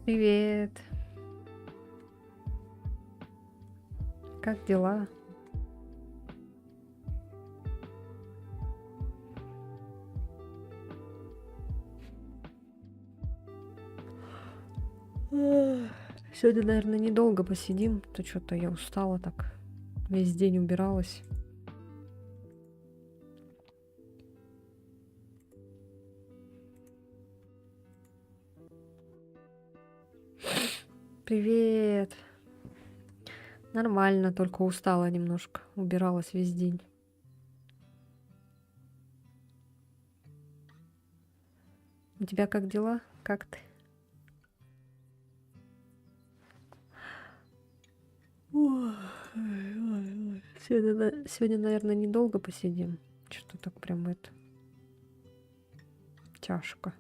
Привет. Как дела? Сегодня, наверное, недолго посидим. То что-то я устала так. Весь день убиралась. Привет. Нормально, только устала немножко. Убиралась весь день. У тебя как дела? Как ты? Сегодня, наверное, недолго посидим. Что-то так прям это тяжко.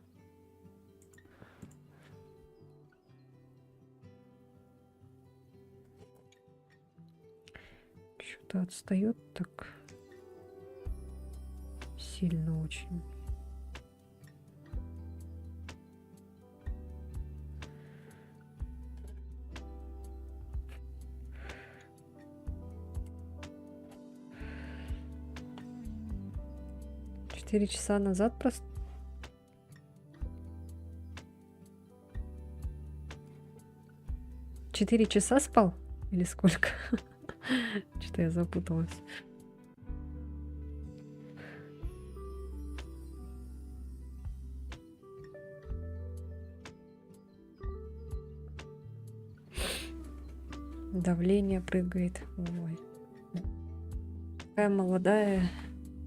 Что-то отстает так сильно очень. Четыре часа назад просто. 4 часа спал? Или сколько? Что-то я запуталась. Давление прыгает. Ой. Такая молодая,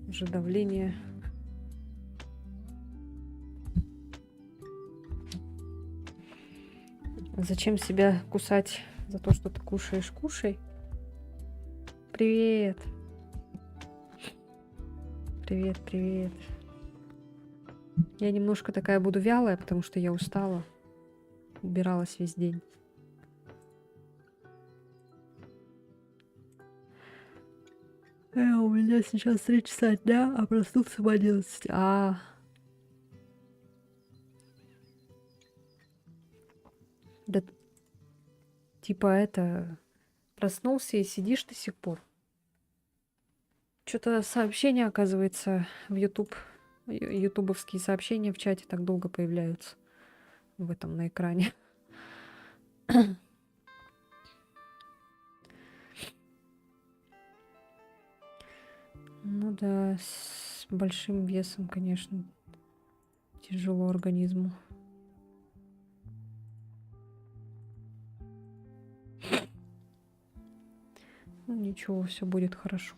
уже давление. Зачем себя кусать за то, что ты кушаешь? Кушай. Привет. Привет, привет. Я немножко такая буду вялая, потому что я устала. Убиралась весь день. У меня сейчас 3 часа дня, а проснулся в 11. Да, типа это... Проснулся и сидишь до сих пор. Что-то сообщения, оказывается, в YouTube. Ютубовские сообщения в чате так долго появляются. В этом на экране. Ну да, с большим весом, конечно, тяжело организму. Ну ничего, все будет хорошо.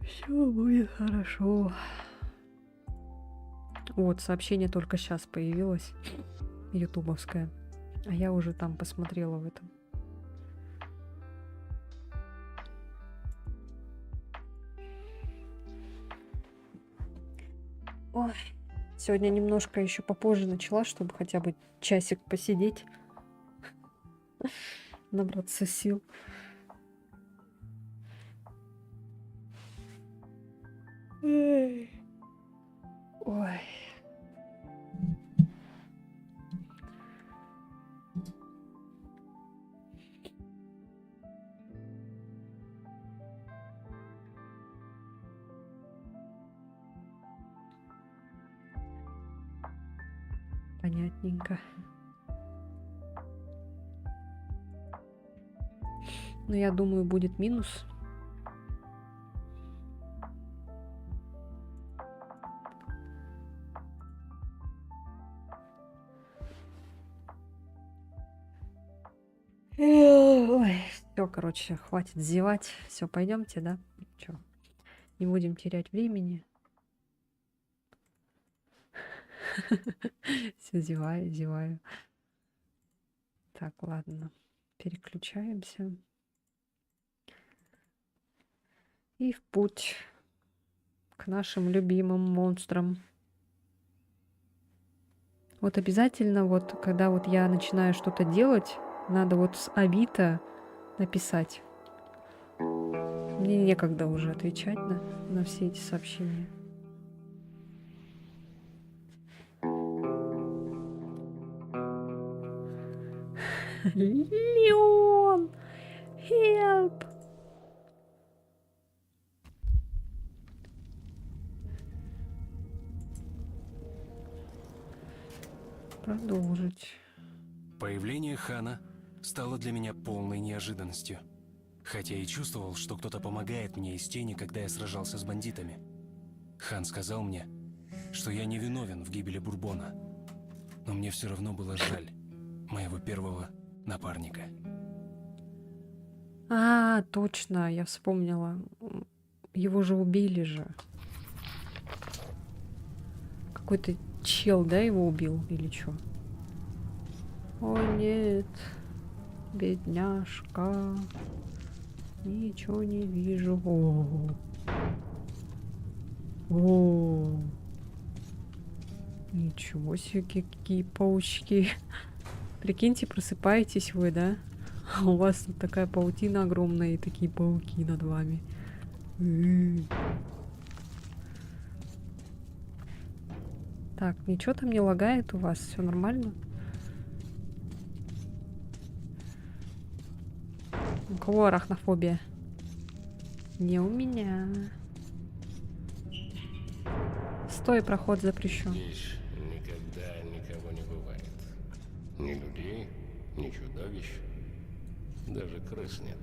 Все будет хорошо. Вот, сообщение только сейчас появилось. Ютубовское. А я уже там посмотрела в этом. Ой, сегодня немножко еще попозже начала, чтобы хотя бы часик посидеть. Набраться сил. Ой. Понятненько. Но я думаю, будет минус. Ой, все, короче, хватит зевать. Все, пойдемте, да? Чё? Не будем терять времени. Все, зеваю. Так, ладно. Переключаемся. И в путь к нашим любимым монстрам. Вот обязательно, вот когда вот я начинаю что-то делать, надо вот с Авито написать. Мне некогда уже отвечать на все эти сообщения. Леон! Help! Продолжить. Появление Хана стало для меня полной неожиданностью. Хотя и чувствовал, что кто-то помогает мне из тени, когда я сражался с бандитами. Хан сказал мне, что я не виновен в гибели Бурбона. Но мне все равно было жаль моего первого напарника. А, точно, я вспомнила. Его же убили же. Какой-то чел, да, его убил или что? О нет, бедняжка. Ничего не вижу. О. Ничего себе, какие паучки. Прикиньте, просыпаетесь вы, да? А у вас тут такая паутина огромная и такие пауки над вами. Так, ничего там не лагает у вас? Все нормально? У кого арахнофобия? Не у меня. Стой, проход запрещен. Здесь никогда никого не бывает. Ни людей, ни чудовищ, даже крыс нет.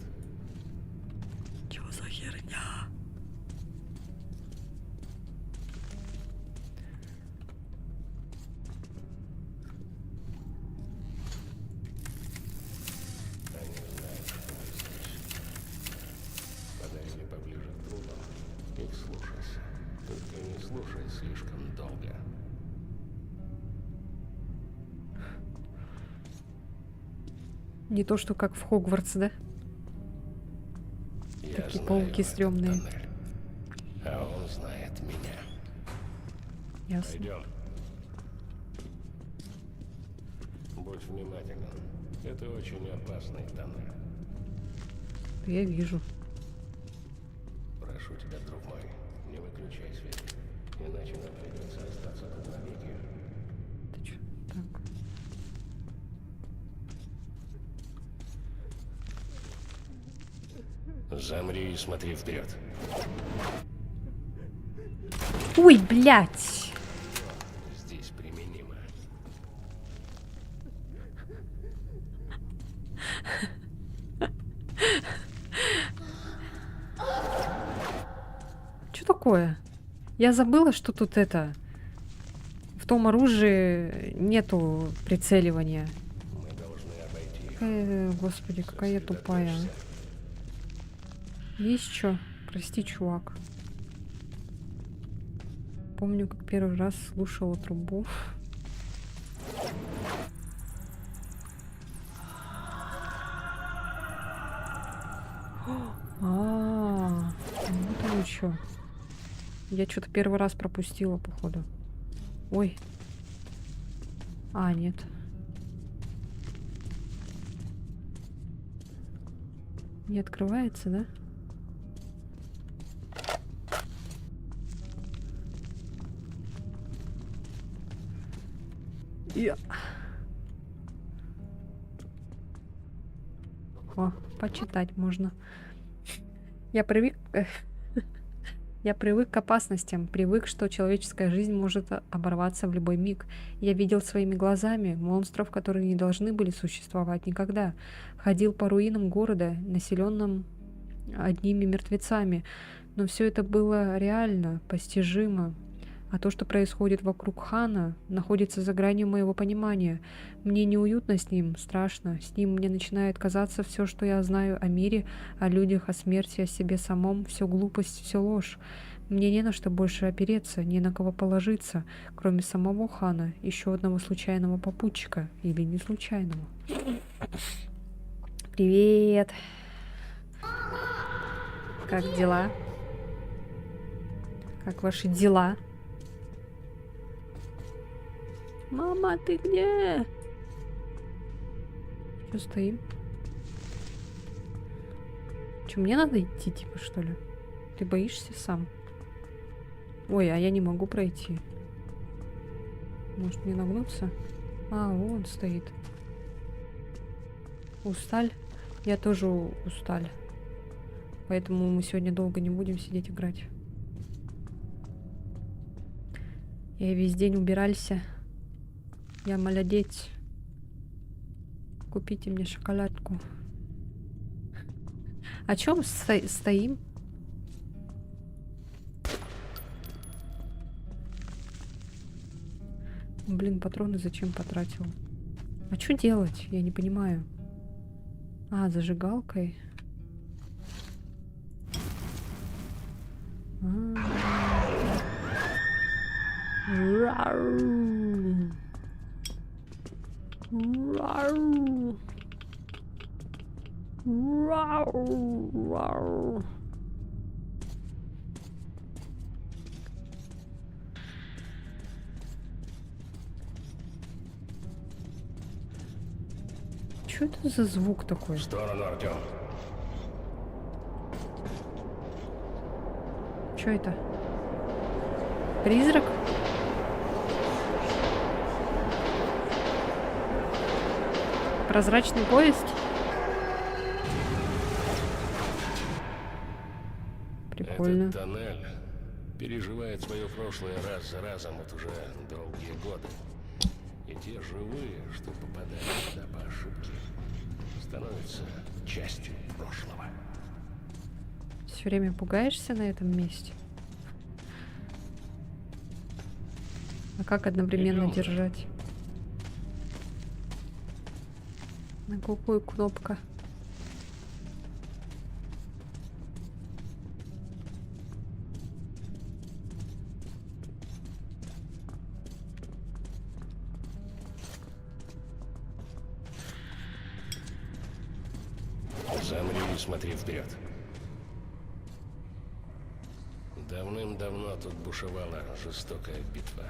Чё за херня? Они знают, что мы здесь. Подойди поближе к трубам и слушайся. Только не слушай слишком долго. Не то, что как в Хогвартс, да? Я Такие знаю пауки этот стрёмные. тоннель, а он знает меня. Ясно. Пойдем. Будь внимателен. Это очень опасный тоннель. Я вижу. Прошу тебя, друг мой, не выключай свет, иначе нам придется остаться тут навеки. Ты чё? Так. Замри и смотри вперед. Ой, блядь! Здесь применимо. Что такое? Я забыла, что тут это... В том оружии нету прицеливания. Мы должны обойти их. Господи, какая я тупая. Сосредоточься. Есть что? Прости, чувак. Помню, как первый раз слушала трубу. Вот оно что. Я что-то первый раз пропустила, походу. Ой. А, нет. Не открывается, да? О, почитать можно. Я привык... Я привык к опасностям, привык, что человеческая жизнь может оборваться в любой миг. Я видел своими глазами монстров, которые не должны были существовать никогда. Ходил по руинам города, населенным одними мертвецами. Но все это было реально, постижимо. А то, что происходит вокруг Хана, находится за гранью моего понимания. Мне неуютно с ним, страшно. С ним мне начинает казаться все, что я знаю о мире, о людях, о смерти, о себе самом. Все глупость, все ложь. Мне не на что больше опереться, не на кого положиться, кроме самого Хана, еще одного случайного попутчика. Или не случайного. Привет! Как дела? Как ваши дела? Мама, ты где? Что стоим? Что, мне надо идти, типа, что ли? Ты боишься сам? Ой, а я не могу пройти. Может, мне нагнуться? А, вон стоит. Усталь? Я тоже усталь. Поэтому мы сегодня долго не будем сидеть играть. Я весь день убирался. Я молодец. Купите мне шоколадку. О чем стоим? Блин, патроны зачем потратил? А что делать? Я не понимаю. А, зажигалкой. Рау. Рау. Рау. Рау. Что это за звук такой? В сторону, Артем. Что это? Призрак? Прозрачный поезд? Прикольно. Этот тоннель переживает свое прошлое раз за разом вот уже долгие годы. И те живые, что попадают сюда по ошибке, становятся частью прошлого. Все время пугаешься на этом месте? А как одновременно Идём же. держать? На какую кнопку? Замри и смотри вперед. Давным-давно тут бушевала жестокая битва.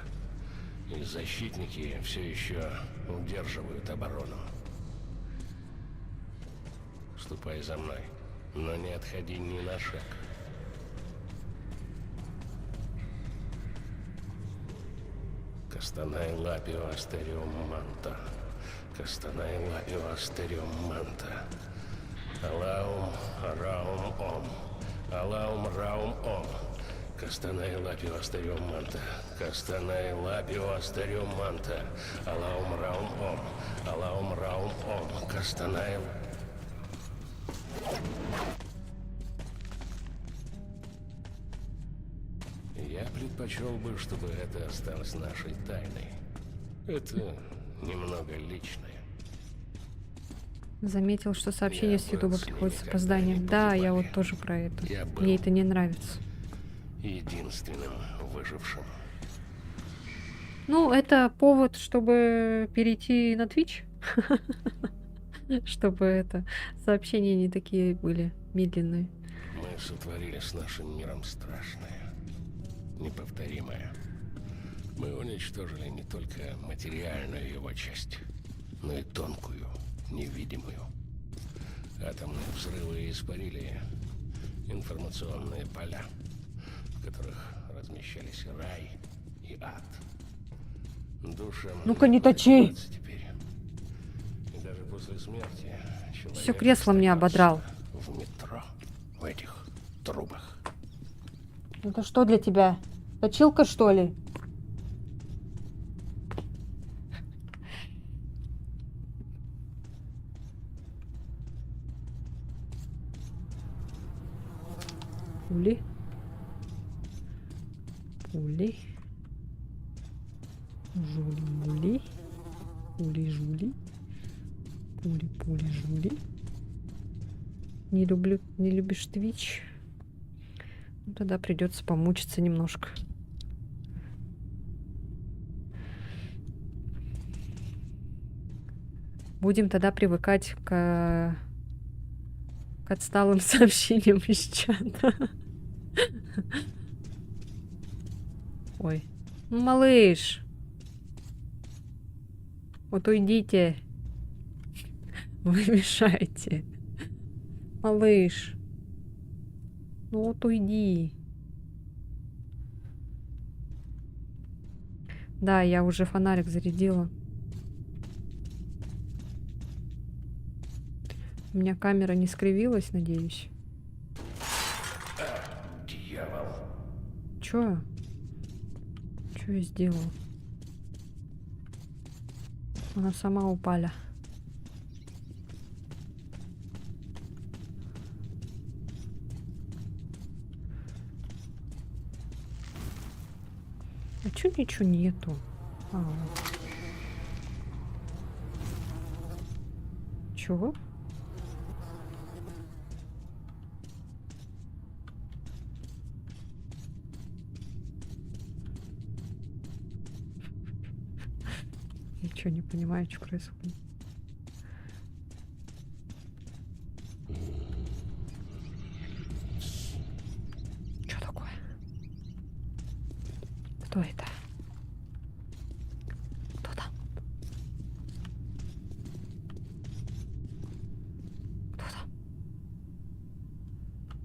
И защитники все еще удерживают оборону. Ступай за мной, но не отходи ни на шаг. Кастанай лапио астериум манта. Кастанай лапио астериум манта. Алаум раум ом. Алаум раум ом. Кастанай лапио астериум манта. Кастанай лапио астериум манта. Алаум раум ом. Алаум раум ом. Кастанай. Я предпочел бы, чтобы это осталось нашей тайной. Это немного личное. Заметил, что сообщение Я с бы Ютуба с ними приходит с никогда опозданием. не Да, я погибали. вот тоже про это. Я был Мне это не нравится. единственным выжившим. Ну, это повод, чтобы перейти на Twitch. Чтобы это сообщения не такие были медленные. Мы сотворили с нашим миром страшное, неповторимое. Мы уничтожили не только материальную его часть, но и тонкую, невидимую. Атомные взрывы испарили информационные поля, в которых размещались рай и ад. Душам Ну-ка, не точи! подниматься теперь. И даже после смерти Всё кресло мне остаётся ободрал. в метро, в этих трубах. Это что для тебя? Точилка, что ли? Пули. Пули. Жули-мули. Пули-жули. Пули-пули-жули. Не люблю, не любишь Twitch? Ну, тогда придется помучиться немножко. Будем тогда привыкать к отсталым сообщениям из чата. Ой. Ну, малыш. Вот уйдите. Вы мешаете. Малыш. Ну вот уйди. Да, я уже фонарик зарядила. У меня камера не скривилась, надеюсь. Дьявол. Чё? Чё я сделал? Она сама упала. А чё ничего нету? А, вот. Чего? Ничего не понимаю, что происходит. Что такое? Кто это? Кто там? Кто там?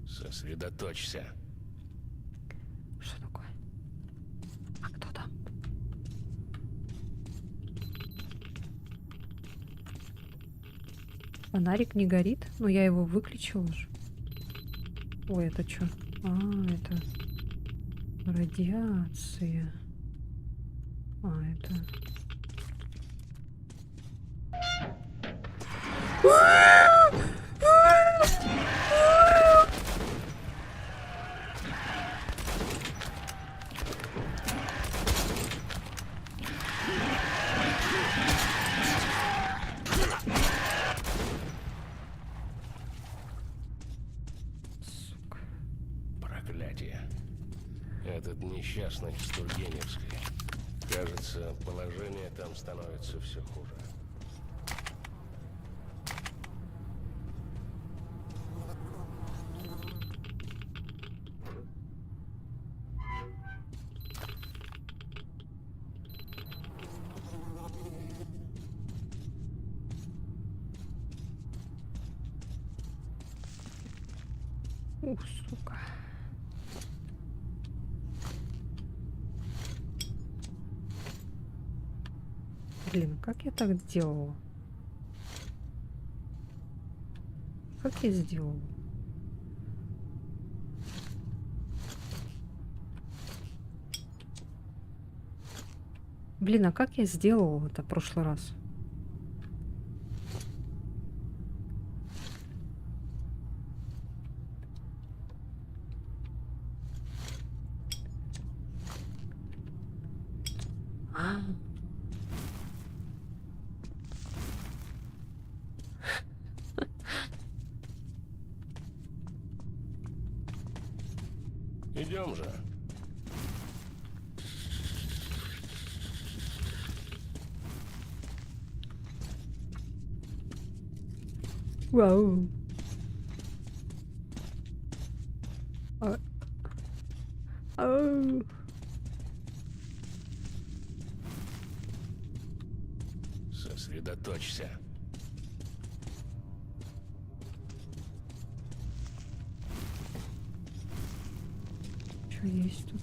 Сосредоточься. Что такое? А кто там? Фонарик не горит? Ну, я его выключила же. Ой, это что? А, это радиация. А, это... Сука. Проклятие. Этот несчастный с Тургеневской. Кажется, положение там становится все хуже. Ух, сука. Блин, как я так сделала? Как я сделала? Блин, а как я сделала это в прошлый раз? А, Идем же. вау. А, ау. Сосредоточься. Что есть тут?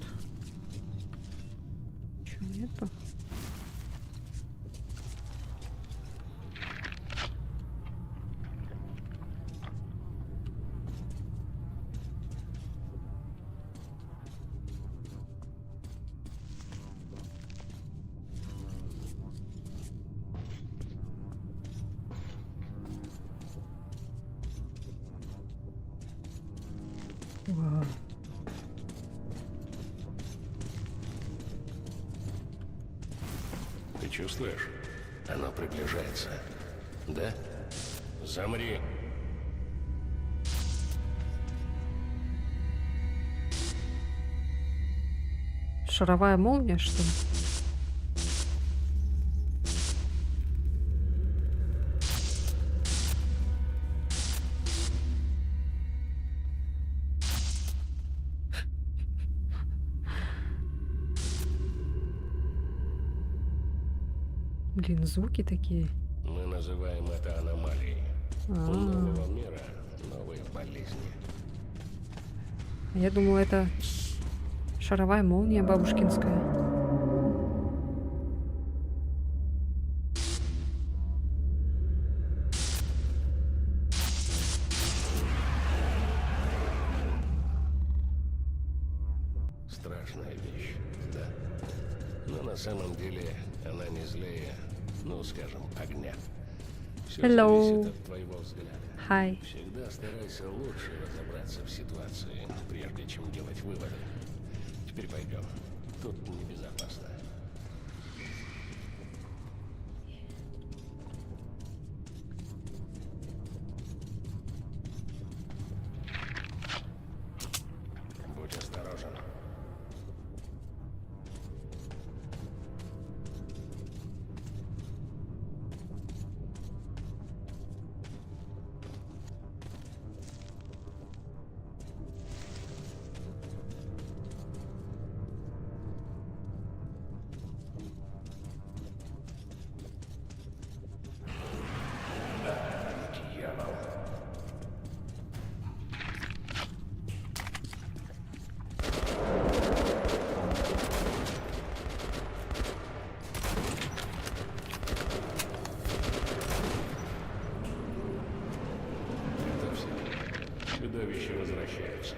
Что нету? Вау. Ты чувствуешь? Оно приближается. Да? Замри. Шаровая молния, что ли? Блин, звуки такие. Мы называем это аномалией. У А, нового мира новые болезни. А я думала, это шаровая молния бабушкинская. Страшная вещь, да. Но на самом деле она не злее, ну, скажем, огня. Все Hello. зависит от твоего взгляда. Хай. Всегда старайся лучше разобраться в ситуации, прежде чем делать выводы. Теперь пойдем. Тут небезопасно. Будь осторожен. Дьявол. Готовься. Чудовища возвращаются.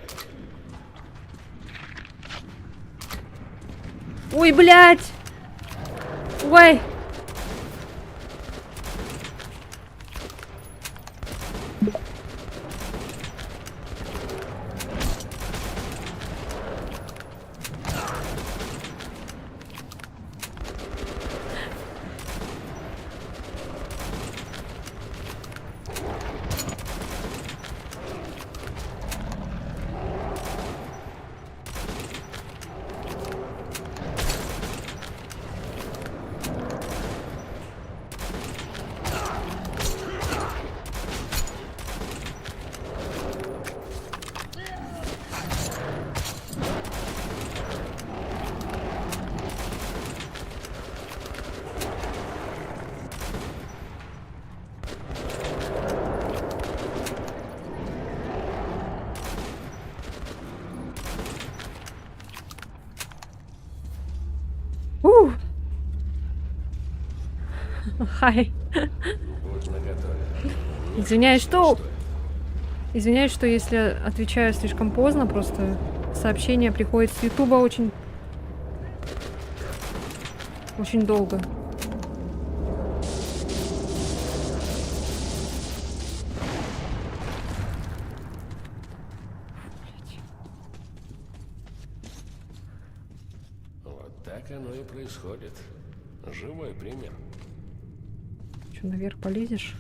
Ой, блядь! Ой! Ух! Хай. Будь наготове. Извиняюсь, что... Извиняюсь, что если отвечаю слишком поздно, просто сообщение приходит с Ютуба очень... Очень долго. Вот так оно и происходит. Живой пример. Что, наверх полезешь?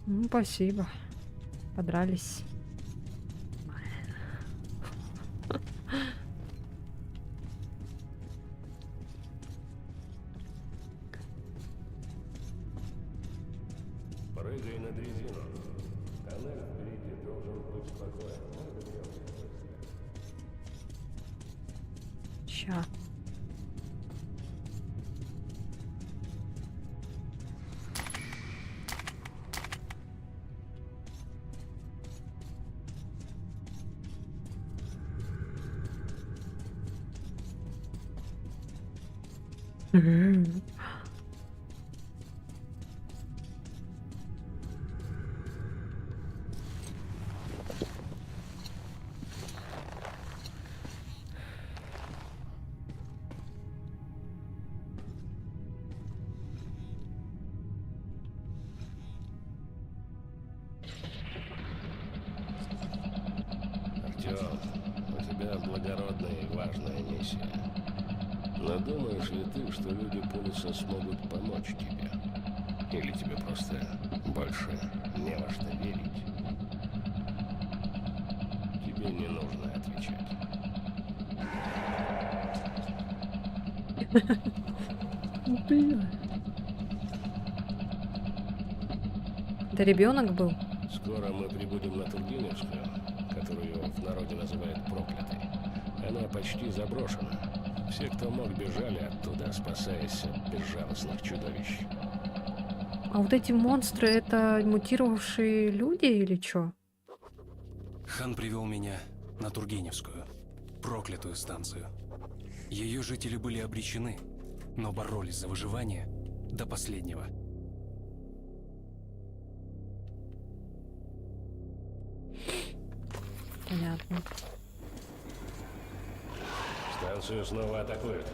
Ну, спасибо. Подрались. Прыгай на дрезину. Тоннель впереди должен быть спокоен. Мы доберемся быстро. Ща. Артём, у тебя благородная и важная миссия. Но думаешь ли ты, что люди Пулиса смогут помочь тебе? Или тебе просто больше не во что верить? Тебе не нужно отвечать. Это ребенок был? Скоро мы прибудем на Тургеневскую, которую в народе называют проклятой. Она почти заброшена. Все, кто мог, бежали оттуда, спасаясь от безжалостных чудовищ. А вот эти монстры — это мутировавшие люди или чё? Хан привел меня на Тургеневскую, проклятую станцию. Ее жители были обречены, но боролись за выживание до последнего. Понятно. Станцию снова атакуют.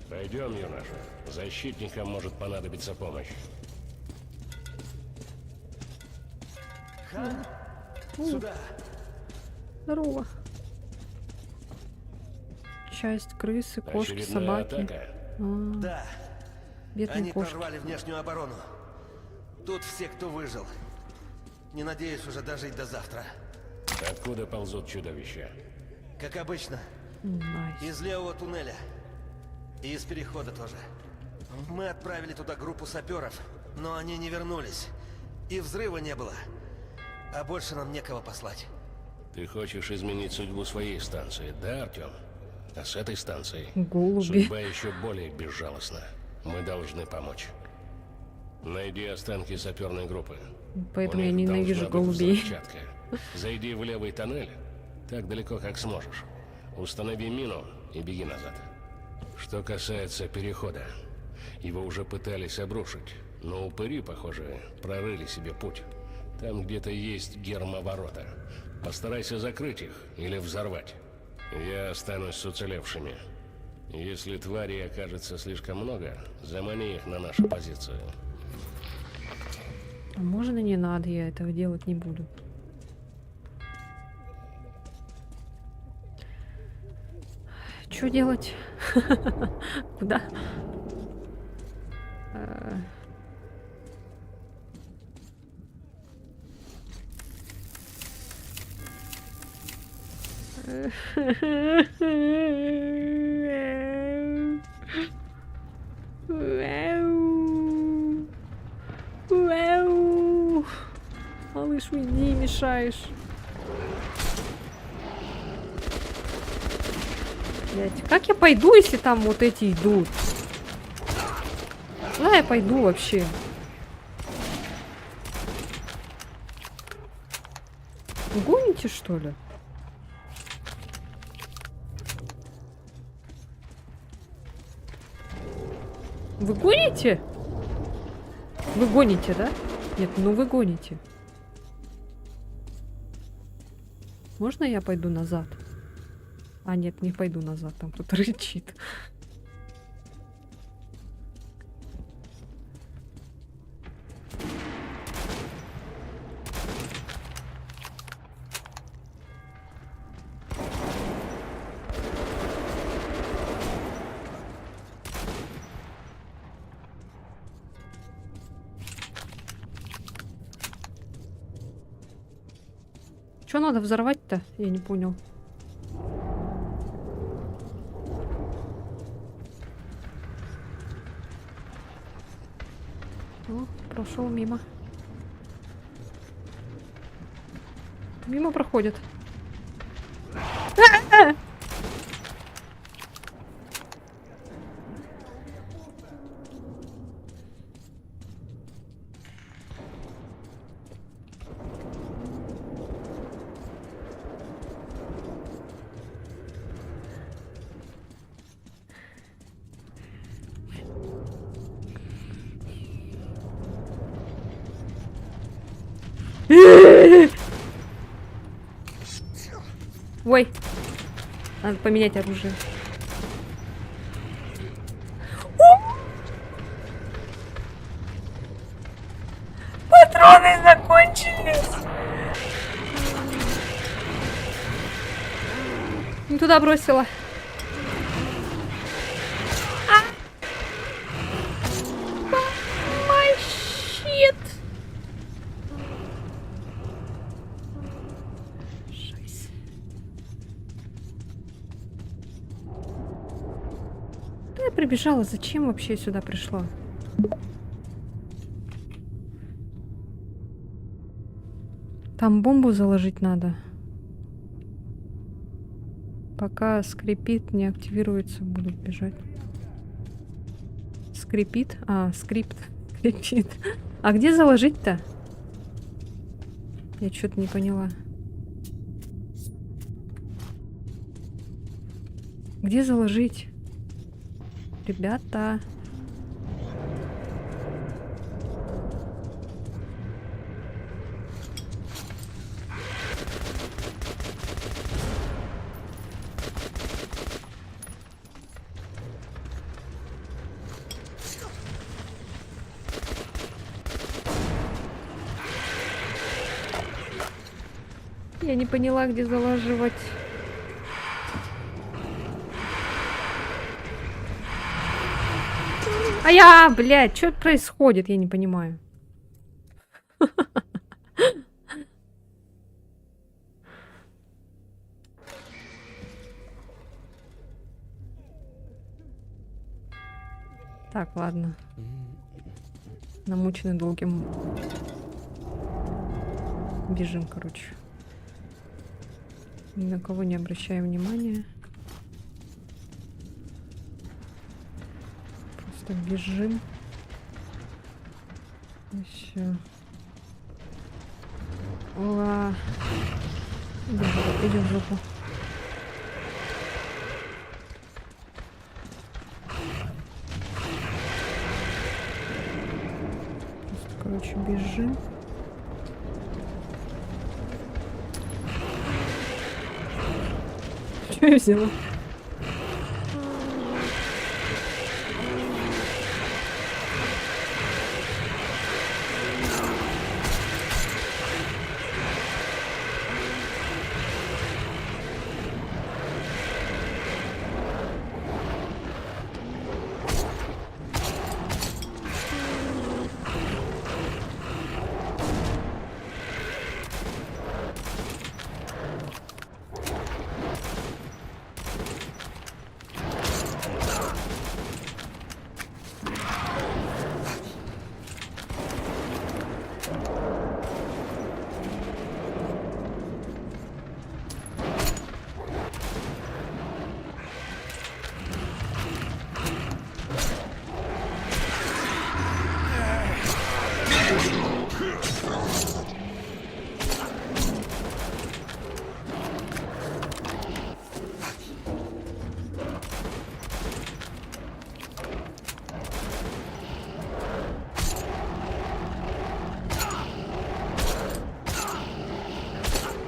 Пойдем, юноша. Защитникам может понадобиться помощь. Хан, сюда. Здорово. Часть крысы, кошки, Очередная собаки. атака. А, Да, бедные они кошки. прорвали внешнюю оборону. Тут все, кто выжил. Не надеюсь уже дожить до завтра. Откуда ползут чудовища? Как обычно, Найс. из левого туннеля. И из перехода тоже. Мы отправили туда группу саперов, но они не вернулись. И взрыва не было. А больше нам некого послать. Ты хочешь изменить судьбу своей станции, да, Артем? А с этой станцией Голуби. судьба еще более безжалостна. Мы должны помочь. Найди останки саперной группы. Поэтому У я них ненавижу должна быть голубей. взрывчатка. Зайди в левый тоннель, так далеко, как сможешь. Установи мину и беги назад. Что касается перехода, его уже пытались обрушить, но упыри, похоже, прорыли себе путь. Там где-то есть гермоворота. Постарайся закрыть их или взорвать. Я останусь с уцелевшими. Если тварей окажется слишком много, замани их на нашу позицию. А можно не надо, я этого делать не буду. Что делать? Куда? Малыш, уйди, мешаешь. Блять, как я пойду, если там вот эти идут? Куда я пойду вообще? Гоните, что ли? Вы гоните? Вы гоните, да? Нет, ну вы гоните. Можно я пойду назад? А, нет, не пойду назад, там кто-то рычит. Что надо взорвать-то? Я не понял. О, прошел мимо. Мимо проходит. Ой, надо поменять оружие. Патроны закончились. Не туда бросила. Май щит. Шайс. Да я прибежала. Зачем вообще сюда пришла? Там бомбу заложить надо. Пока скрипит, не активируется, буду бежать. Скрипит? А, скрипт. Скрипит. А где заложить-то? Я что-то не поняла. Где заложить? Ребята. Я не поняла, где залаживать. А я, блядь, что происходит? Я не понимаю. Так, ладно. Намученный долгим. Бежим, короче. Ни на кого не обращаем внимания. Просто бежим. И все. Ура. Идем в жопу. Просто, короче, бежим. Что я взяла?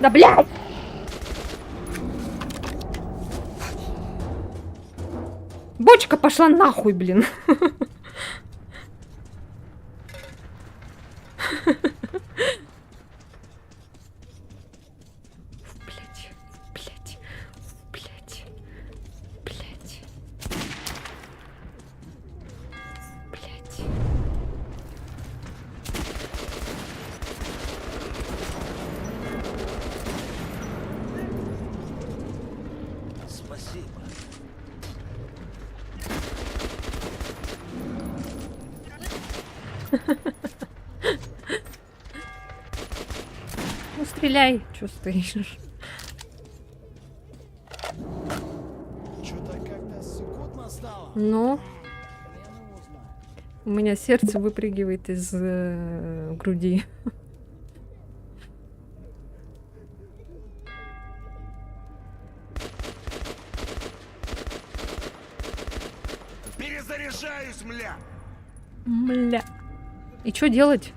Да блядь! Бочка пошла нахуй, блин. Блядь, блядь, блядь, блядь, блядь. Спасибо. Ну стреляй, чё стоишь? Что-то как-то сыкотно стало. Ну, у меня сердце выпрыгивает из груди. Перезаряжаюсь, мля! Мля. И что делать?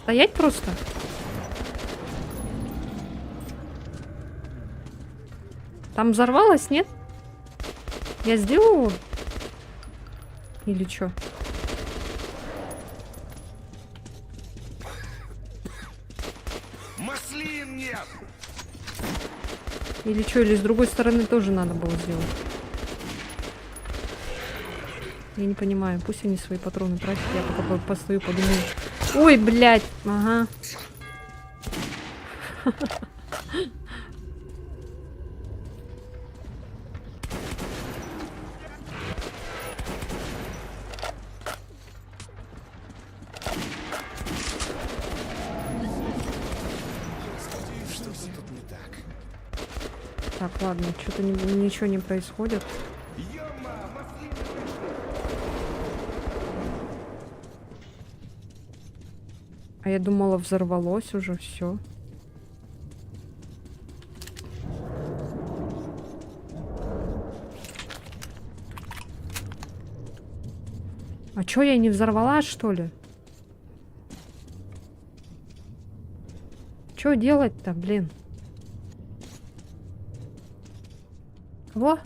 Стоять просто? Там взорвалось, нет? Я сделала? Или что? Маслин нет! Или что? Или с другой стороны тоже надо было сделать? Я не понимаю. Пусть они свои патроны тратят. Я пока постою, подумаю. Ой, блядь. Ага. Что-то тут не так. Так, ладно. Что-то ничего не происходит. Ёма, маслин! А я думала, взорвалось уже все. А чё, я не взорвалась, что ли? Чё делать-то, блин? Кого?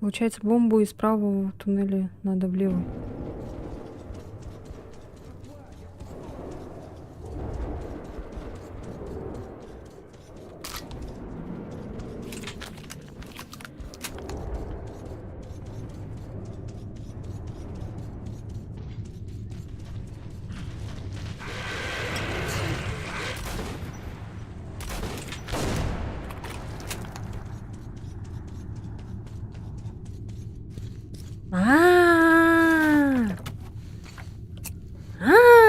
Получается, бомбу из правого туннеля надо в левый. А-а-а! А-а-а!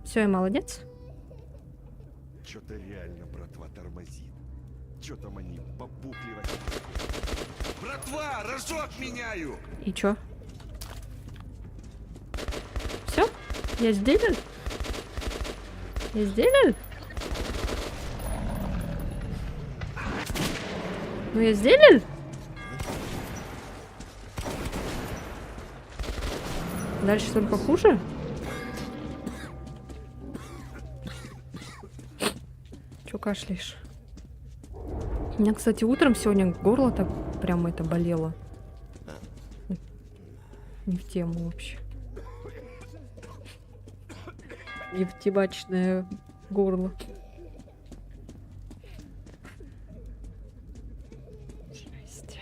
Все, я молодец. Что-то реально братва тормозит. Что там они попухли? Братва, рожок меняю! И чё? Все? Я сделал? Я сделал? Ну я сделал? Дальше только хуже? Чё кашляешь? У меня, кстати, утром сегодня горло так прямо это болело. Не в тему вообще. Не в темачное горло. Жесть.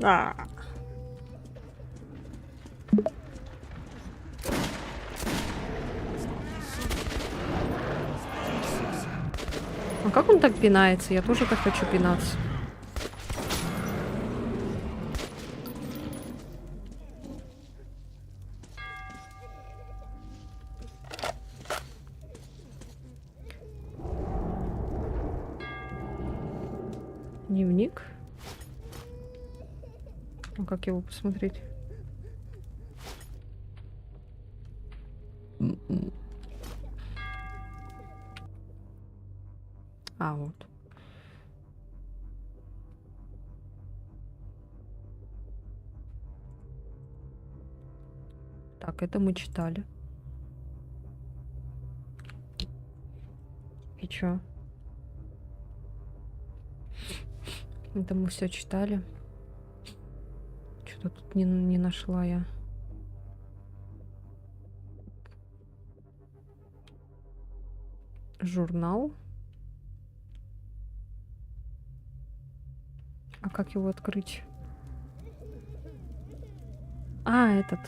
А. А как он так пинается? Я тоже так хочу пинаться. Дневник. А как его посмотреть? А, вот. Так, это мы читали. И чё? Это мы все читали. Что-то тут не нашла я. Журнал. А как его открыть? А, этот.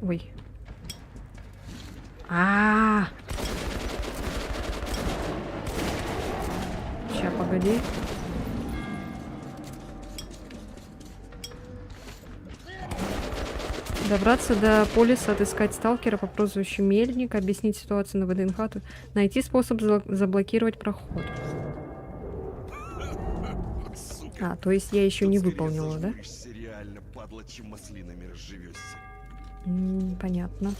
Ой. А. Ща, погоди. Добраться до полиса, отыскать сталкера по прозвищу Мельник, объяснить ситуацию на ВДНХ, найти способ заблокировать проход. А, то есть я еще не выполнила, да? Реально, падла, чем маслинами разживешься. Понятно.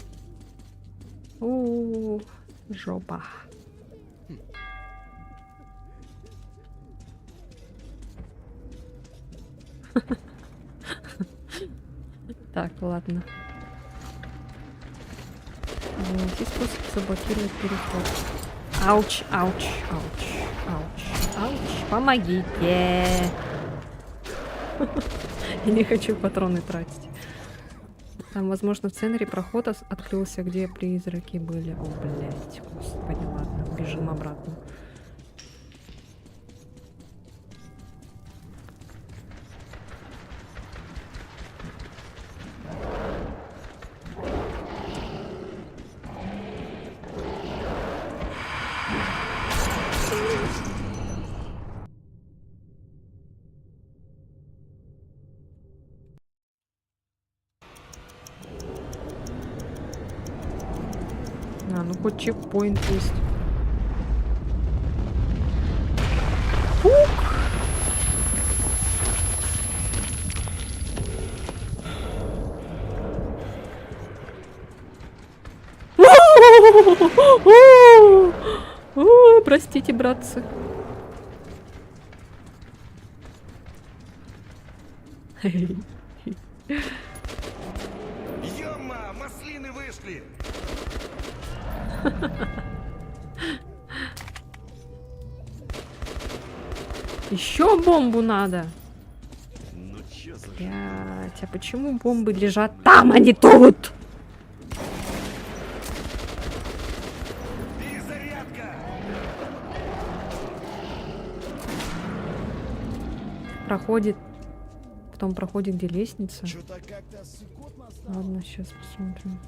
У, жопа. Так, ладно. Найти способ заблокировать переход. Ауч, ауч, ауч, ауч, ауч. Помогите. Я не хочу патроны тратить. Там, возможно, в центре проход открылся, где призраки были. О, блядь, господи, ладно, бежим обратно. А, ну хоть чекпоинт есть. Пук! Простите, братцы. Ёма, маслины вышли! Еще бомбу надо. Ну чё за Блять, а почему бомбы лежат там, а не тут? перезарядка? Проходит. Потом проходит, где лестница. Чё-то как-то сыкотно стало. Ладно, сейчас посмотрим.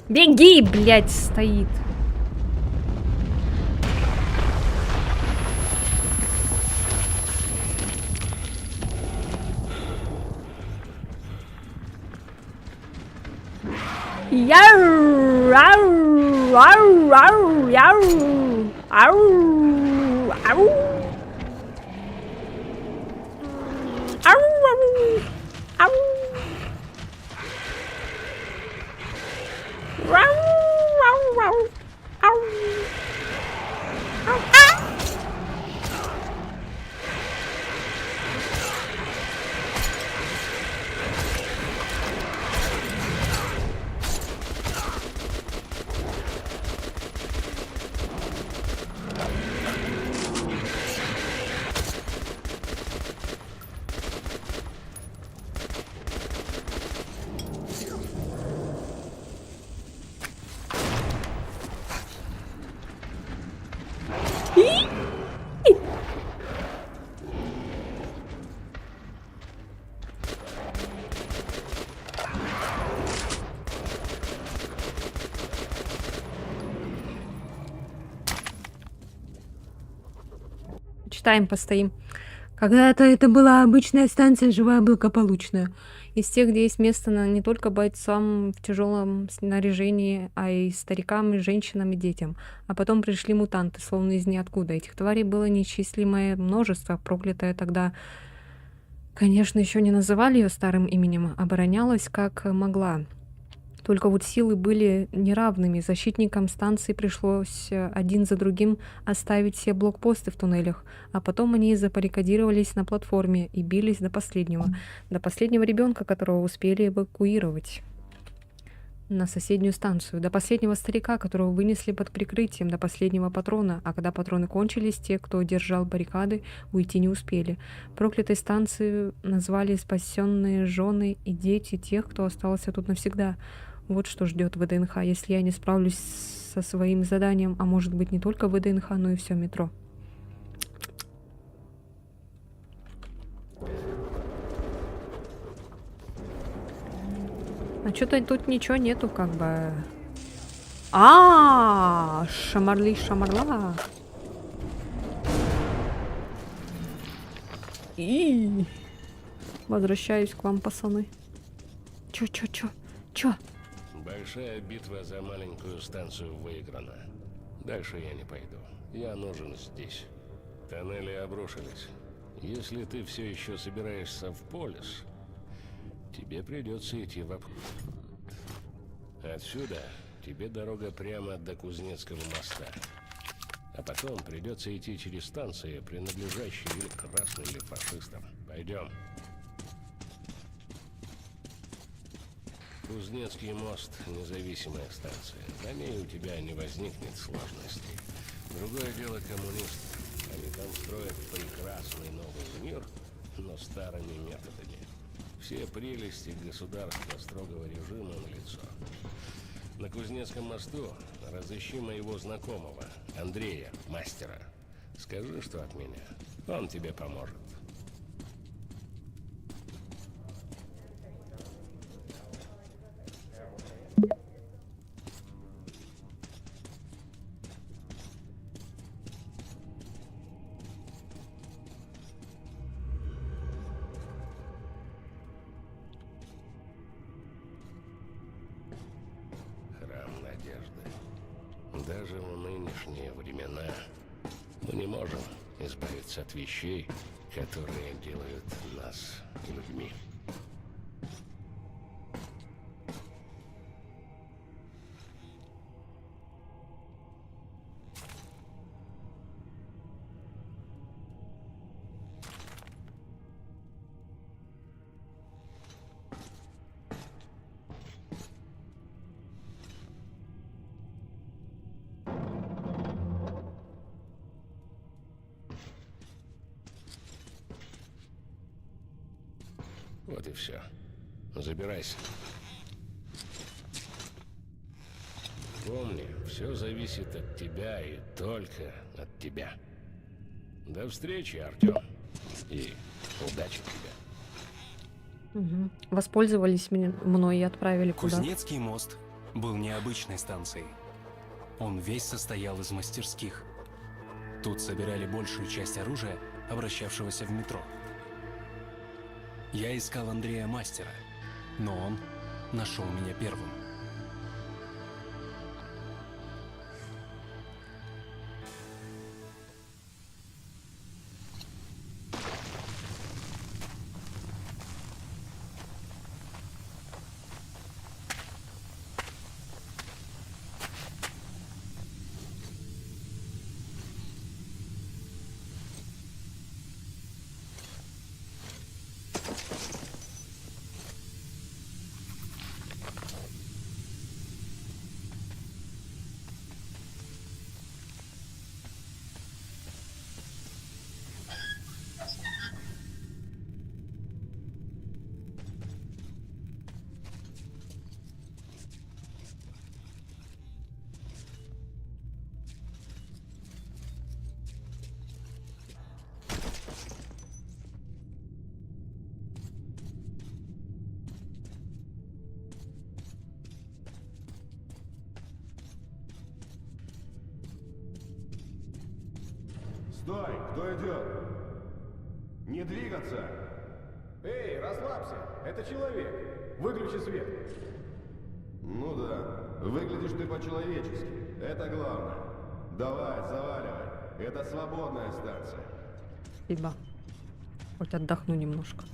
Беги, блядь, стоит. Яу, ау, ау, ау, яу, ау, ау. Ау, ау, ау. Рау, рау, рау, ау. Ау, а. Читаем, постоим. Когда-то это была обычная станция, живая благополучная. Из тех, где есть место не только бойцам в тяжелом снаряжении, а и старикам, и женщинам, и детям. А потом пришли мутанты, словно из ниоткуда. Этих тварей было неисчислимое множество. Проклятая тогда, конечно, еще не называли ее старым именем, оборонялась как могла. Только вот силы были неравными. Защитникам станции пришлось один за другим оставить все блокпосты в туннелях, а потом они забаррикадировались на платформе и бились до последнего ребенка, которого успели эвакуировать на соседнюю станцию, до последнего старика, которого вынесли под прикрытием, до последнего патрона, а когда патроны кончились, те, кто держал баррикады, уйти не успели. Проклятой станции назвали спасенные жены и дети тех, кто остался тут навсегда. Вот что ждет ВДНХ, если я не справлюсь со своим заданием, а может быть не только ВДНХ, но и все метро. А что-то тут ничего нету, как бы. Шамарли-шамарла. И возвращаюсь к вам, пацаны. Чё? Большая битва за маленькую станцию выиграна. Дальше я не пойду. Я нужен здесь. Тоннели обрушились. Если ты все еще собираешься в полис, тебе придется идти в обход. Отсюда тебе дорога прямо до Кузнецкого моста. А потом придется идти через станции, принадлежащие или красным, или фашистам. Пойдем. Кузнецкий мост – независимая станция. На ней у тебя не возникнет сложностей. Другое дело коммунисты. Они там строят прекрасный новый мир, но старыми методами. Все прелести государства строгого режима налицо. На Кузнецком мосту разыщи моего знакомого, Андрея, мастера. Скажи, что от меня. Он тебе поможет. Храм надежды. Даже в нынешние времена мы не можем избавиться от вещей, которые делают нас людьми. Вот и все. Забирайся. Помни, все зависит от тебя и только от тебя. До встречи, Артем. И удачи тебе. Мгм. Воспользовались мной и отправили куда? Кузнецкий мост был необычной станцией. Он весь состоял из мастерских. Тут собирали большую часть оружия, обращавшегося в метро. Я искал Андрея Мастера, но он нашел меня первым. Стой! Кто идет? Не двигаться! Эй, расслабься, это человек. Выключи свет. Ну да, выглядишь ты по-человечески. Это главное. Давай, заваливай. Это свободная станция. Спасибо. Хоть отдохну немножко.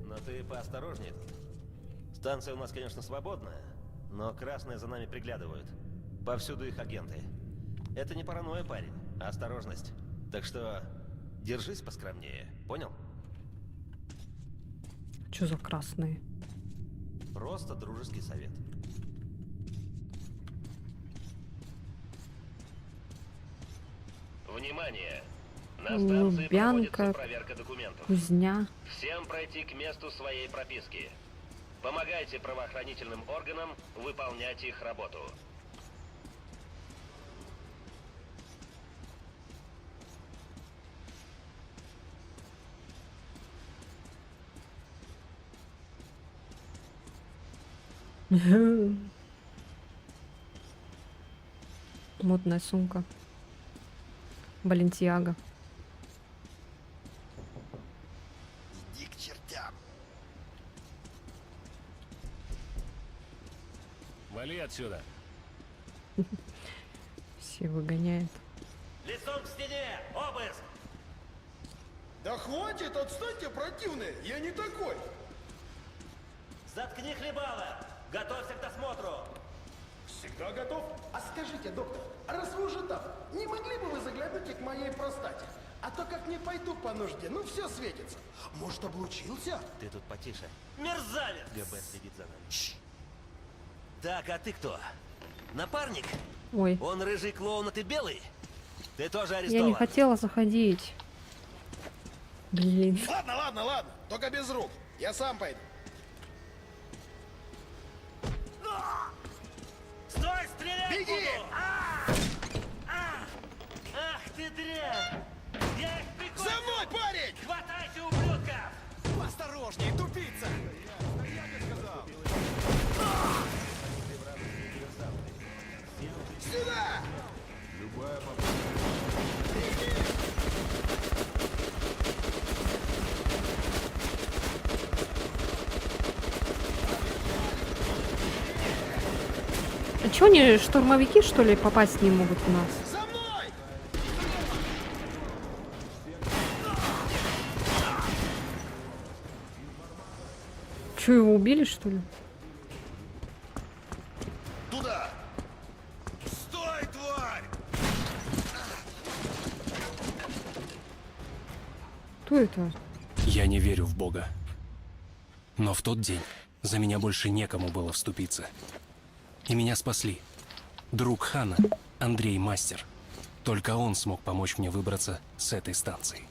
Но ты поосторожнее тут. Станция у нас, конечно, свободная, но красные за нами приглядывают. Повсюду их агенты. Это не паранойя, парень, а осторожность. Так что держись поскромнее, понял? Что за красные? Просто дружеский совет. Внимание! На станции Лубянка, проводится проверка документов. Кузня. Всем пройти к месту своей прописки. Помогайте правоохранительным органам выполнять их работу. Модная сумка. Баленсиага. Иди к чертям. Вали отсюда. Все выгоняет. Лицом к стене! Обыск! Да хватит, отстаньте, противные! Я не такой! Заткни хлебало! Готовься к досмотру! Всегда готов. А скажите, доктор, раз вы уже там, не могли бы вы заглянуть и к моей простате? А то как не пойду по нужде, ну все светится. Может, облучился? Ты тут потише. Мерзавец! ГБ следит за нами. Так, а ты кто? Напарник? Ой, Он рыжий клоун, а ты белый? Ты тоже я арестован. не хотела заходить. Блин. Ладно, ладно, ладно, только без рук. Я сам пойду. Стой, стрелять Беги! буду! Ах ты дрянь! Я их прикончу! За мной, парень! Хватайте, ублюдков! Осторожнее, тупица! Сюда! Любая попытка. А чё они, штурмовики, что ли, попасть не могут в нас? За мной! Чё, его убили, что ли? Туда! Стой, тварь! Кто это? Я не верю в Бога. Но в тот день за меня больше некому было вступиться. И меня спасли. Друг Хана, Андрей Мастер. Только он смог помочь мне выбраться с этой станции.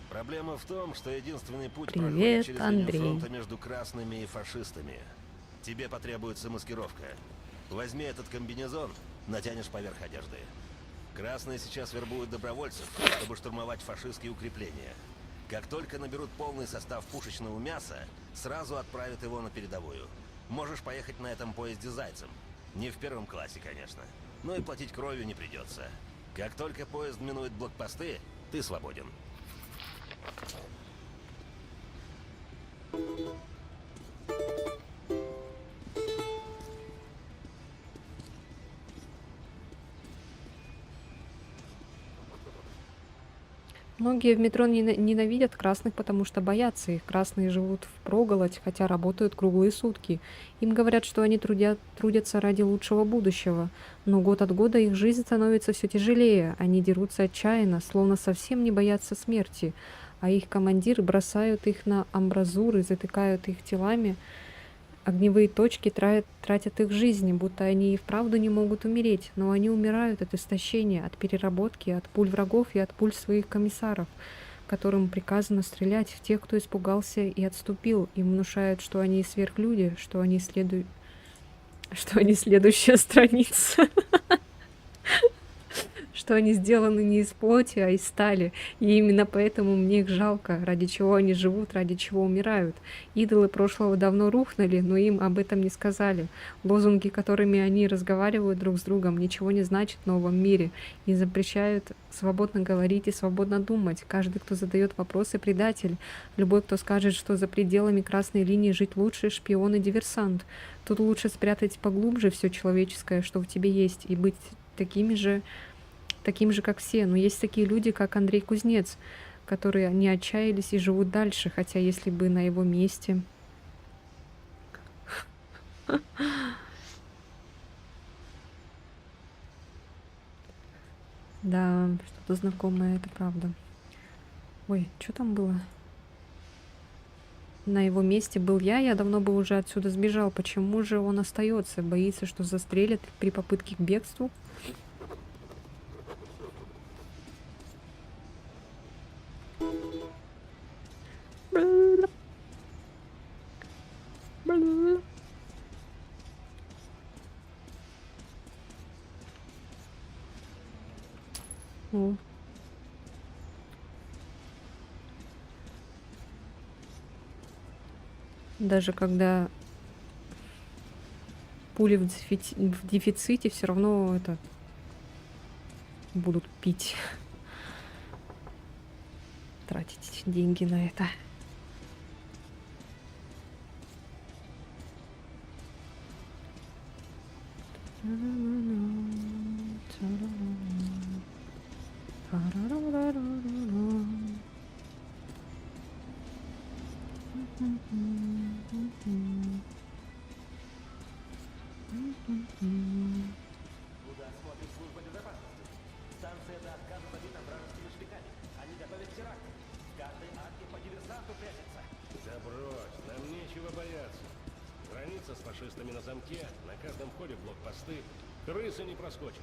Проблема в том, что единственный путь Привет, проходит через линию Андрей. фронта между красными и фашистами. Тебе потребуется маскировка. Возьми этот комбинезон, натянешь поверх одежды. Красные сейчас вербуют добровольцев, чтобы штурмовать фашистские укрепления. Как только наберут полный состав пушечного мяса, сразу отправят его на передовую. Можешь поехать на этом поезде зайцем. Не в первом классе, конечно. Но и платить кровью не придется. Как только поезд минует блокпосты, ты свободен. Многие в метро ненавидят красных, потому что боятся их. Красные живут впроголодь, хотя работают круглые сутки. Им говорят, что они трудятся ради лучшего будущего. Но год от года их жизнь становится все тяжелее. Они дерутся отчаянно, словно совсем не боятся смерти. А их командиры бросают их на амбразуры, затыкают их телами. Огневые точки тратят их жизни, будто они и вправду не могут умереть, но они умирают от истощения, от переработки, от пуль врагов и от пуль своих комиссаров, которым приказано стрелять в тех, кто испугался и отступил. Им внушают, что они сверхлюди, что они следующая страница. Что они сделаны не из плоти, а из стали. И именно поэтому мне их жалко, ради чего они живут, ради чего умирают. Идолы прошлого давно рухнули, но им об этом не сказали. Лозунги, которыми они разговаривают друг с другом, ничего не значат в новом мире и запрещают свободно говорить и свободно думать. Каждый, кто задает вопросы, предатель. Любой, кто скажет, что за пределами красной линии жить лучше, шпион и диверсант. Тут лучше спрятать поглубже все человеческое, что в тебе есть, и быть таким же, как все. Но есть такие люди, как Андрей Кузнец, которые не отчаялись и живут дальше, хотя если бы на его месте... Да, что-то знакомое, это правда. Ой, что там было? На его месте был я давно бы уже отсюда сбежал. Почему же он остается? Боится, что застрелят при попытке к бегству? О. Даже когда пули в дефиците, все равно это будут пить, тратить деньги на это. Куда смотрит служба безопасности? Станция до отказа забита вражескими шпиками. Они готовят теракт. В каждой арке по диверсанту прячется. Да брось, нам нечего бояться. Граница с фашистами на замке, на каждом входе блокпосты. Крысы не проскочат.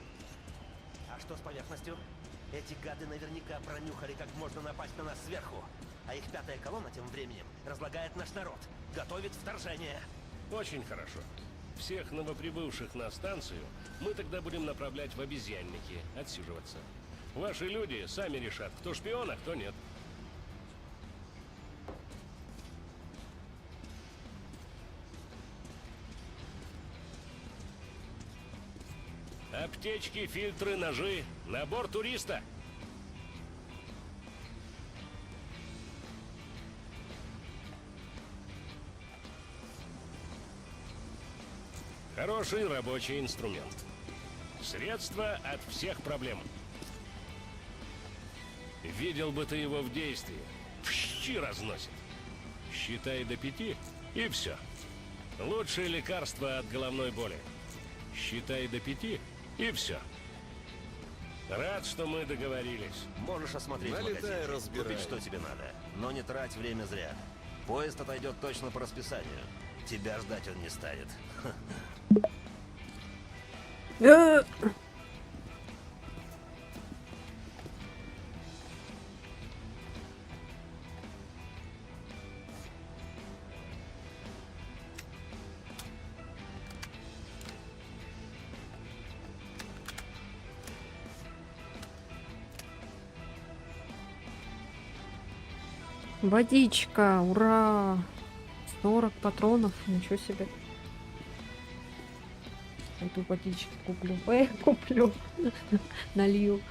А что с поверхностью? Эти гады наверняка пронюхали, как можно напасть на нас сверху. А их пятая колонна тем временем разлагает наш народ. Готовит вторжение. Очень хорошо. Всех новоприбывших на станцию мы тогда будем направлять в обезьянники, отсиживаться. Ваши люди сами решат, кто шпион, а кто нет. Аптечки, фильтры, ножи. Набор туриста. Хороший рабочий инструмент. Средство от всех проблем. Видел бы ты его в действии. Щи разносит. Считай до 5 и все. Лучшее лекарство от головной боли. Считай до 5 и все. Рад, что мы договорились. Можешь осмотреть Налетай, магазин, разбирай. купить, что тебе надо. Но не трать время зря. Поезд отойдет точно по расписанию. Тебя ждать он не станет. Водичка, ура! 40 патронов, ничего себе. Пойду водички куплю. Куплю. Налью.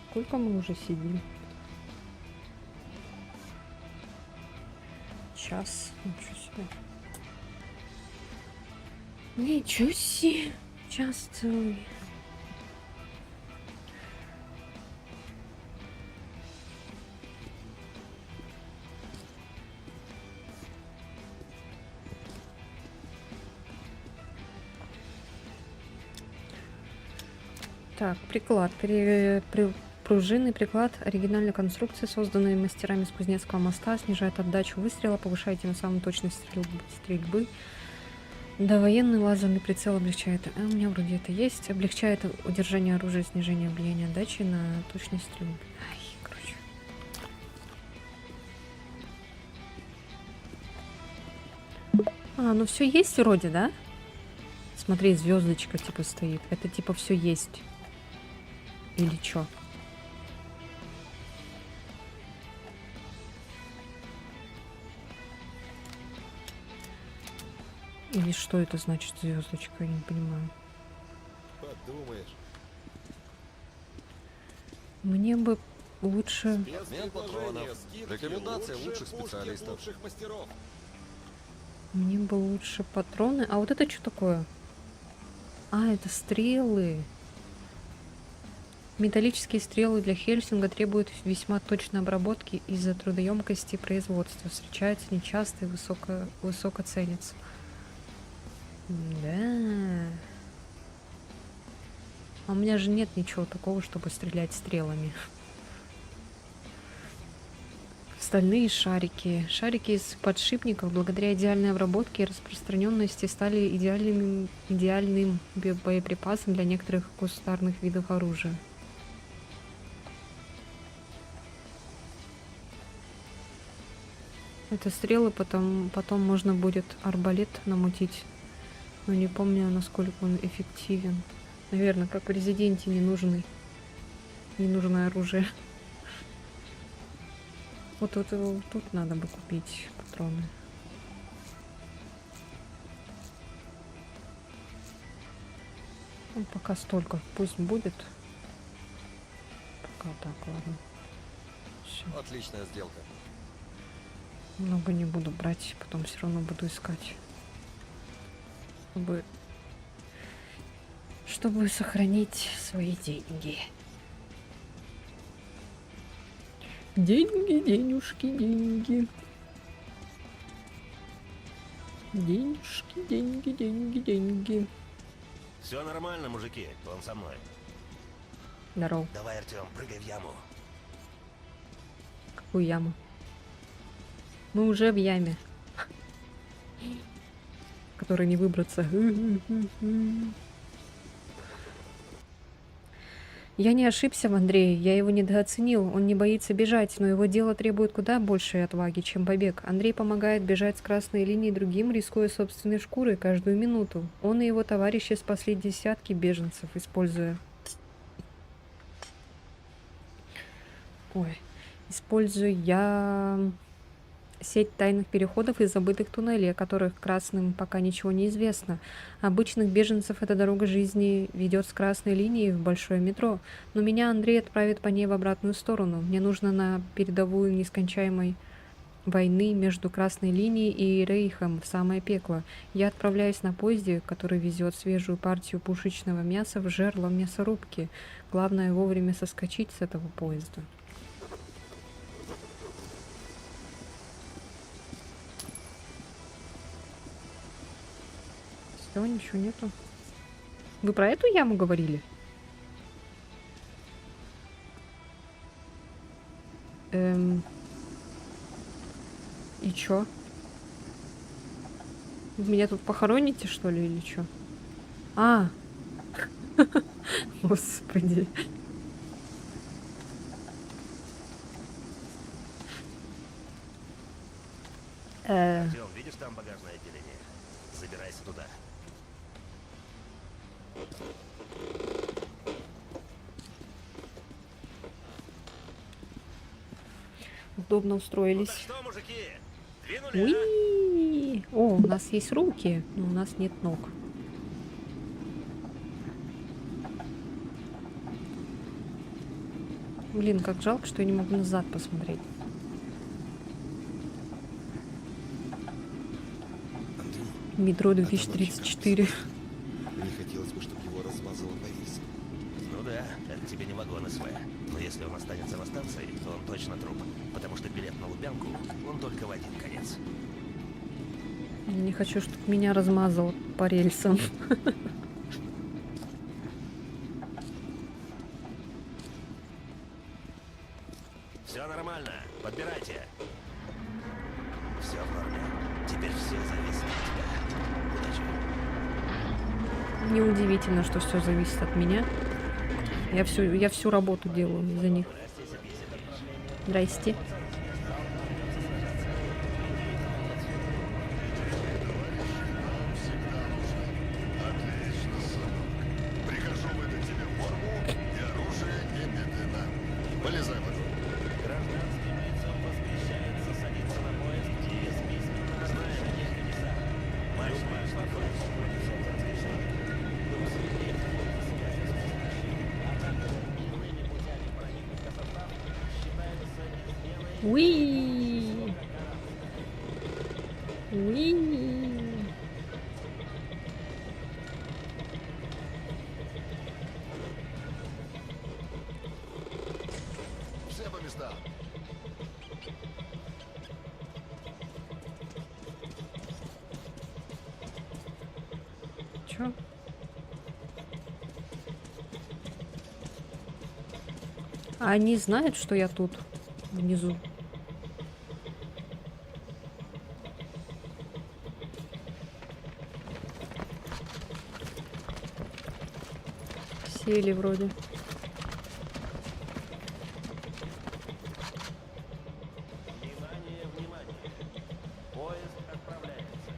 Сколько мы уже сидим? Час. Ничего себе. Ничего себе. Час целый. Так, приклад. Пружинный приклад оригинальной конструкции, созданный мастерами с Кузнецкого моста, снижает отдачу выстрела, повышает тем самым точность стрельбы. Довоенный лазерный прицел облегчает. У меня вроде это есть. Облегчает удержание оружия, снижение влияния отдачи на точность стрельбы. Ай, короче. Ну все есть вроде, да? Смотри, звездочка типа стоит. Это типа все есть. Или чё? Или что это значит, звездочка, я не понимаю. Подумаешь. Мне бы лучше... Обмен патронов. Рекомендация лучших специалистов. Лучших мастеров. Мне бы лучше патроны. А вот это что такое? А, это стрелы. Металлические стрелы для Хельсинга требуют весьма точной обработки из-за трудоемкости производства. Встречаются нечасто и высоко ценятся. Да. А у меня же нет ничего такого, чтобы стрелять стрелами. Стальные шарики. Шарики из подшипников благодаря идеальной обработке и распространенности стали идеальным боеприпасом для некоторых кустарных видов оружия. Это стрелы, потом можно будет арбалет намутить. Но не помню, насколько он эффективен. Наверное, как в Резиденте ненужное оружие. Вот тут надо бы купить патроны. Ну, пока столько, пусть будет. Пока так, ладно. Всё. Отличная сделка. Много не буду брать, потом все равно буду искать. Чтобы сохранить свои деньги. Деньги, денежки, деньги. Денежки, деньги, деньги, деньги. Все нормально, мужики, он со мной. Здорово. Давай, Артем, прыгай в яму. Какую яму? Мы уже в яме. В которой не выбраться. Я не ошибся в Андрее, я его недооценил. Он не боится бежать, но его дело требует куда большей отваги, чем побег. Андрей помогает бежать с красной линии другим, рискуя собственной шкурой каждую минуту. Он и его товарищи спасли десятки беженцев, используя сеть тайных переходов и забытых туннелей, о которых красным пока ничего не известно. Обычных беженцев эта дорога жизни ведет с красной линии в большое метро, но меня Андрей отправит по ней в обратную сторону. Мне нужно на передовую нескончаемой войны между красной линией и Рейхом в самое пекло. Я отправляюсь на поезде, который везет свежую партию пушечного мяса в жерло мясорубки. Главное вовремя соскочить с этого поезда. Все, ничего нету. Вы про эту яму говорили? И чё? Вы меня тут похороните, что ли, или чё? А! Господи. Артем, видишь там багажное отделение? Забирайся туда. Удобно Ну устроились. так что, мужики, двинули, а? Уи! О, у нас есть руки, но у нас нет ног. Блин, как жалко, что я не могу назад посмотреть. Андрей, Метро 2034. мне хотелось бы, чтобы его размазало по рельсам. Ну да, это тебе не вагон СВ. Но если он останется на станции, то он точно труп. Потому что билет на Лубянку, он только в один конец. Я не хочу, чтобы меня размазало по рельсам. Все нормально, подбирайте. Все в норме. Теперь все зависит от тебя. Удачи. Неудивительно, что все зависит от меня. Я всю работу делаю за них. Здрасте. Прикажу выдать тебе форму и оружие немедленно. Полезай в это. Гражданским лицам воспрещается садиться на поезд без письменного знания адреса. Марш, марш, марш. Уи! Уи! Все по местам. Чё? А они знают, что я тут, внизу? Сели вроде. Внимание, внимание! Поезд отправляется.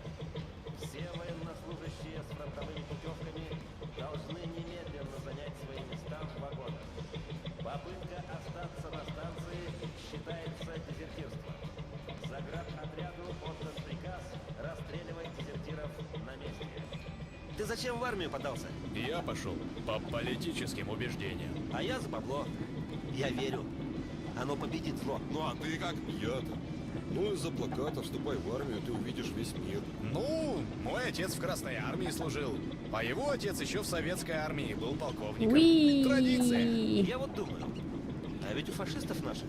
Все военнослужащие с фронтовыми путевками должны немедленно занять свои места в вагонах. Попытка остаться на станции считается дезертирством. Заградотряду отдан приказ расстреливать дезертиров на месте. Ты зачем в армию подался? Я пошел по политическим убеждениям. А я за бабло. Я верю. Оно победит зло. Ну а ты как? Я-то. Ну, из-за плаката «Вступай в армию», ты увидишь весь мир. Ну, мой отец в Красной армии служил. А его отец еще в Советской армии был полковником. Уи! Традиция. Я вот думаю, а ведь у фашистов наших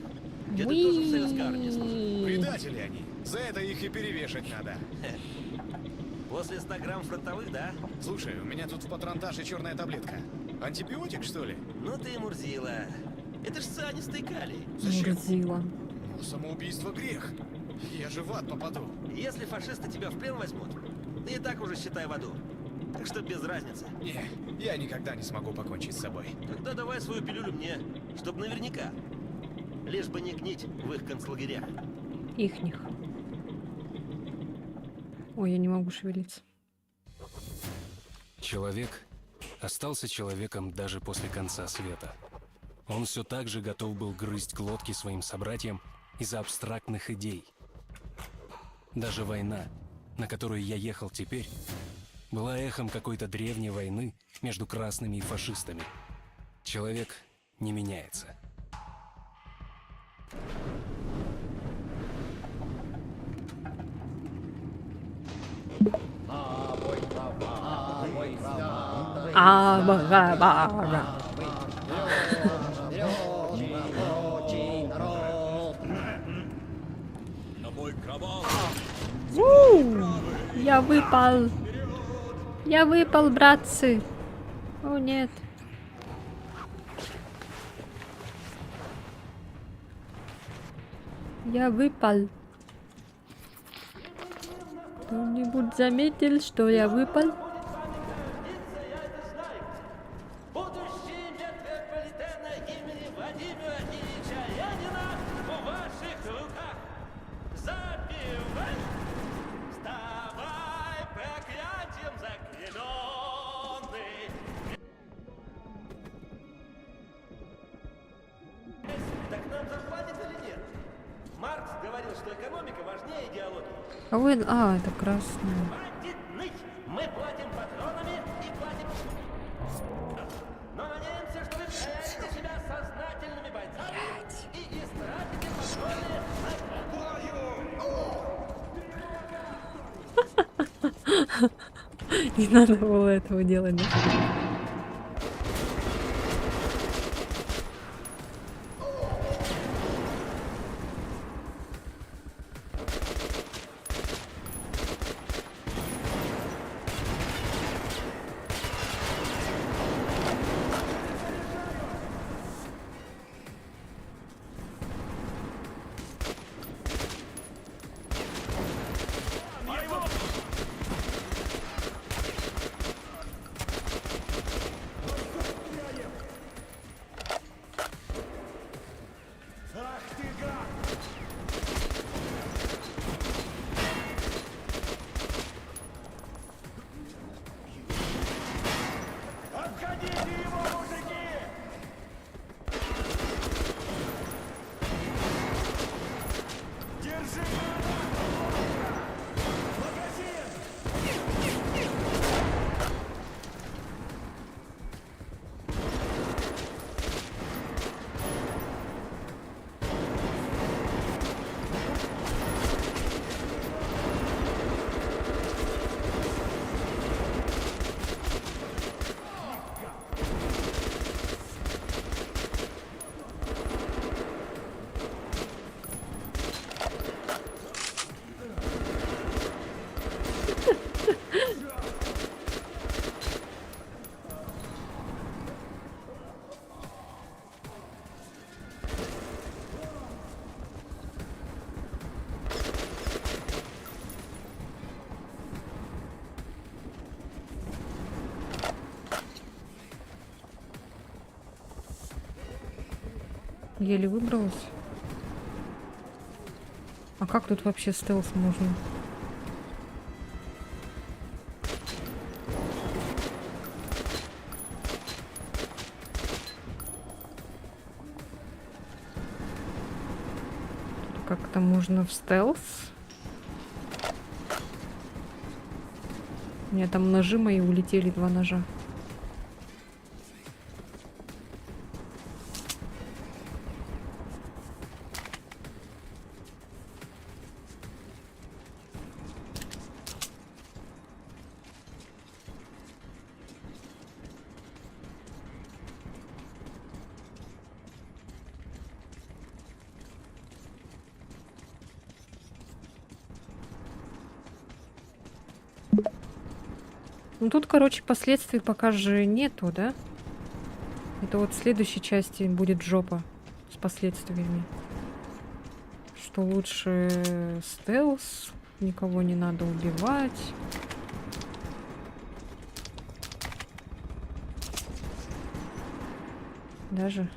где-то тоже в советской армии служил. Предатели они. За это их и перевешать надо. После 100 грамм фронтовых, да? Слушай, у меня тут в патронтаже черная таблетка. Антибиотик, что ли? Ну ты и Мурзила. Это ж цианистый калий. Мурзила. Ну, самоубийство грех. Я же в ад попаду. Если фашисты тебя в плен возьмут, ты и так уже считай в аду. Так что без разницы. Не, я никогда не смогу покончить с собой. Тогда давай свою пилюлю мне, чтоб наверняка. Лишь бы не гнить в их концлагерях. Ихних. Ой, я не могу шевелиться. Человек остался человеком даже после конца света. Он все так же готов был грызть глотки своим собратьям из-за абстрактных идей. Даже война, на которую я ехал теперь, была эхом какой-то древней войны между красными и фашистами. Человек не меняется. Я выпал. Я выпал, братцы. О, нет. Я выпал. Кто-нибудь заметил, что я выпал? Будущее метрополитена имени Владимира Ильича Ленина в ваших руках. Забивай! Вставай, проклятием заклиненный! Так нам заплатят или нет? Маркс говорил, что экономика важнее идеологии. А вы... А, это красный. Хватит ныть! Мы платим патронами и платим... Но надеемся, что вы проявите себя сознательными бойцами и истратите патроны на... Не надо было этого делать. Да? Еле выбралась. А как тут вообще стелс можно? Тут как-то можно в стелс. У меня там ножи мои улетели, 2 ножа. Ну тут, короче, последствий пока же нету, да? Это вот в следующей части будет жопа с последствиями. Что лучше стелс, никого не надо убивать. Даже.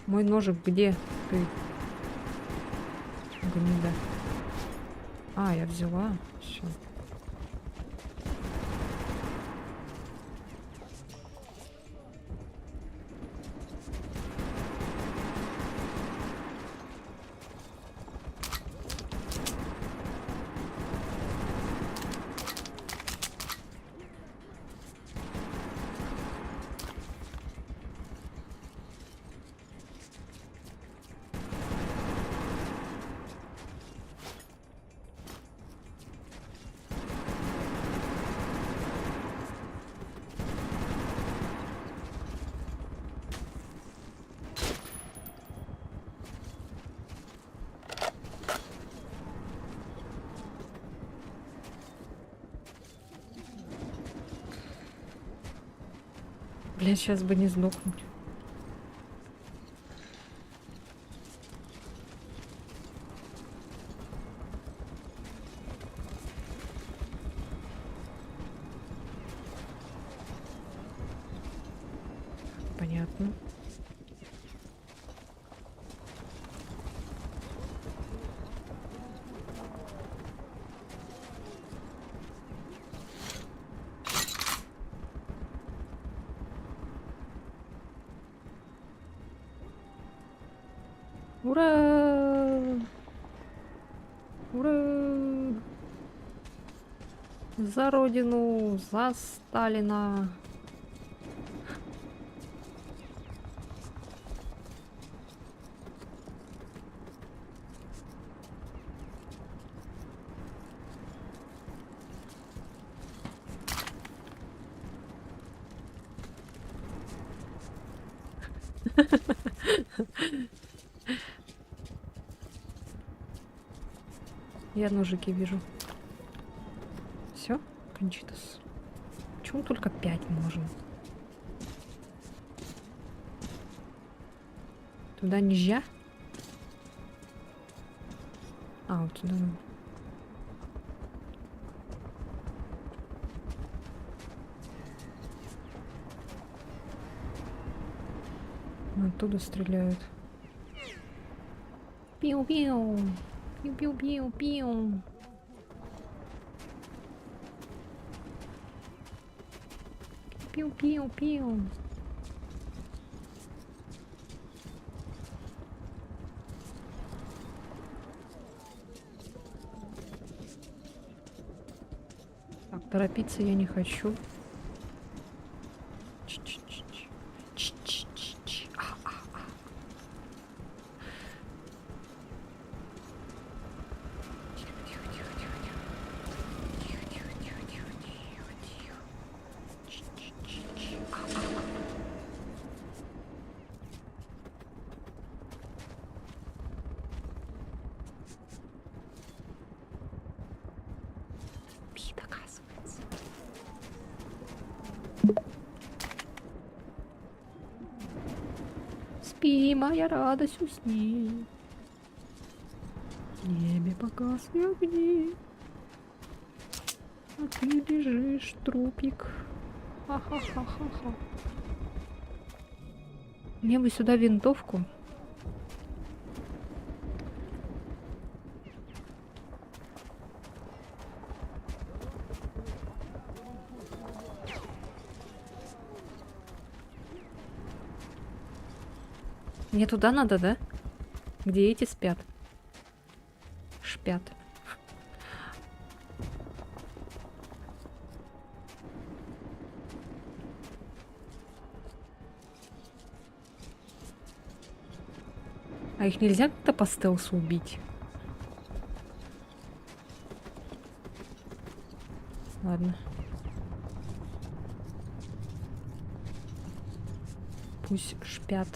Мой ножик где ты? Гнида. А, я взяла. Все. Блин, сейчас бы не сдохнуть. Понятно. Ура! Ура! За родину, за Сталина. Я ножики вижу. Все, Кончитас. Почему только 5 можно? Туда нельзя? А, вот туда надо. Оттуда стреляют. Пиу-пиу. Пиу-пиу-пиу-пиу. Пиу-пиу-пиу. Так, торопиться я не хочу. Ч-ч-ч-ч. Ч-ч-ч-ч. А-а-а. Тихо-тихо-тихо-тихо-тихо. Тихо-тихо-тихо-тихо-тихо-тихо. Ч-ч-ч-ч. А-а-а. Спит, оказывается. Спи, моя радость, усни. небе погасли огни, а ты лежишь, трупик. Ха-ха-ха-ха-ха. Мне бы сюда винтовку. Мне туда надо, да? Где эти спят? Шпят. А их нельзя как-то по стелсу убить? Ладно. Пусть шпят.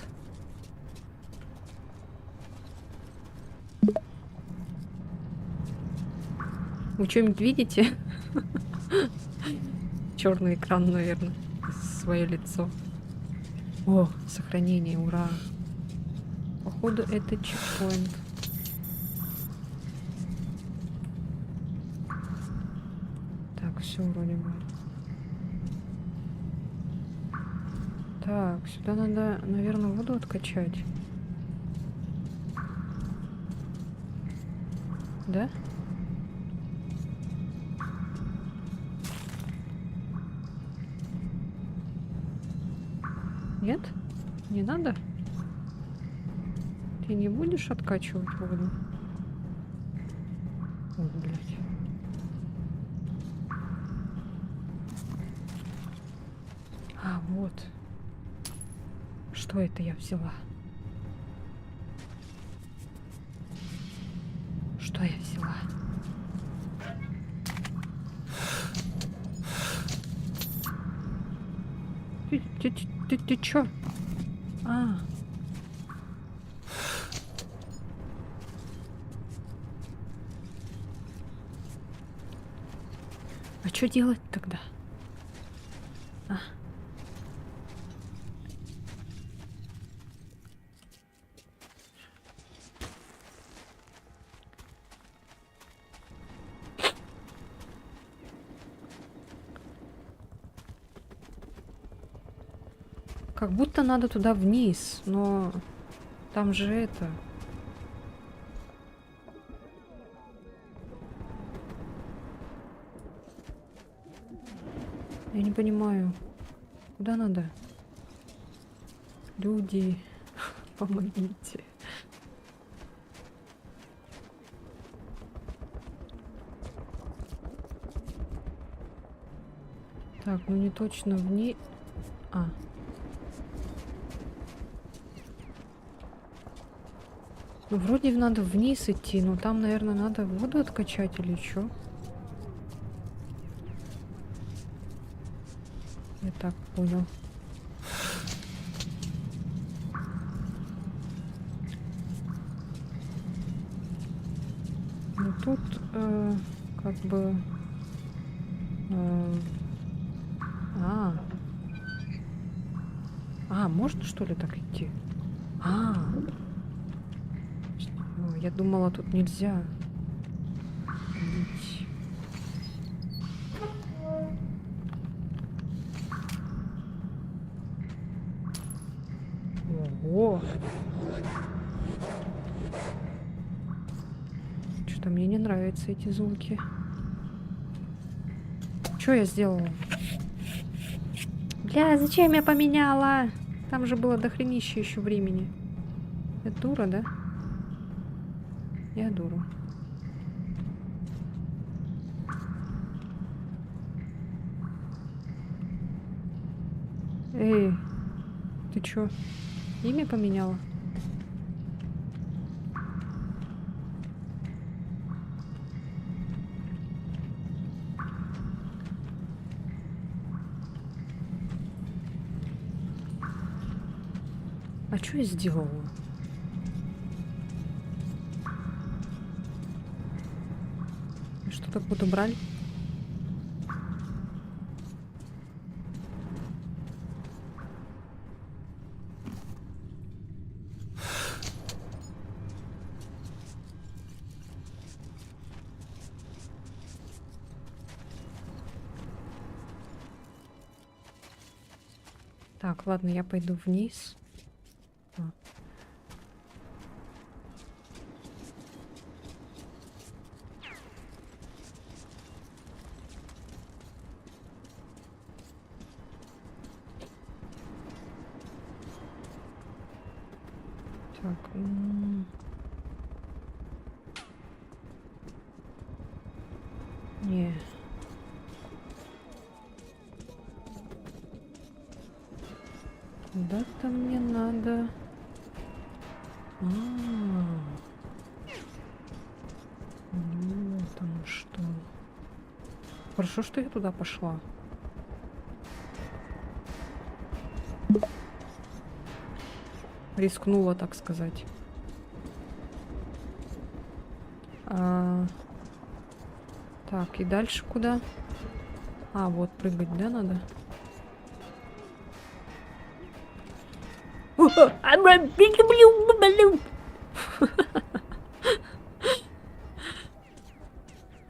Вы что-нибудь видите? Черный экран, наверное. Свое лицо. О, сохранение, ура. Походу, это чекпоинт. Так, все вроде бы. Так, сюда надо, наверное, воду откачать. Да? Нет? Не надо? Ты не будешь откачивать воду? Ой, блядь. А, вот. Что это я взяла? Что я взяла? Ты чё? А. А что делать тогда? А. Как будто надо туда вниз, но там же это... Я не понимаю, куда надо? Люди, помогите. Так, ну не точно вниз. А. Ну, вроде надо вниз идти, но там, наверное, надо воду откачать или что? Я так понял. Ну тут как бы... можно что ли так идти? Я думала, тут нельзя. Ого! Что-то мне не нравятся эти звуки. Что я сделала? Бля, зачем я поменяла? Там же было дохренище еще времени. Я дура, да? Я дура. Эй, ты чё? Имя поменяла? А что я сделала? Что-то куда брали? Так, ладно, я пойду вниз. А. Так. Не. Куда-то мне надо. Ну, там что? Хорошо, что я туда пошла. Рискнула, так сказать. Так, и дальше куда? А, вот прыгать, да, надо?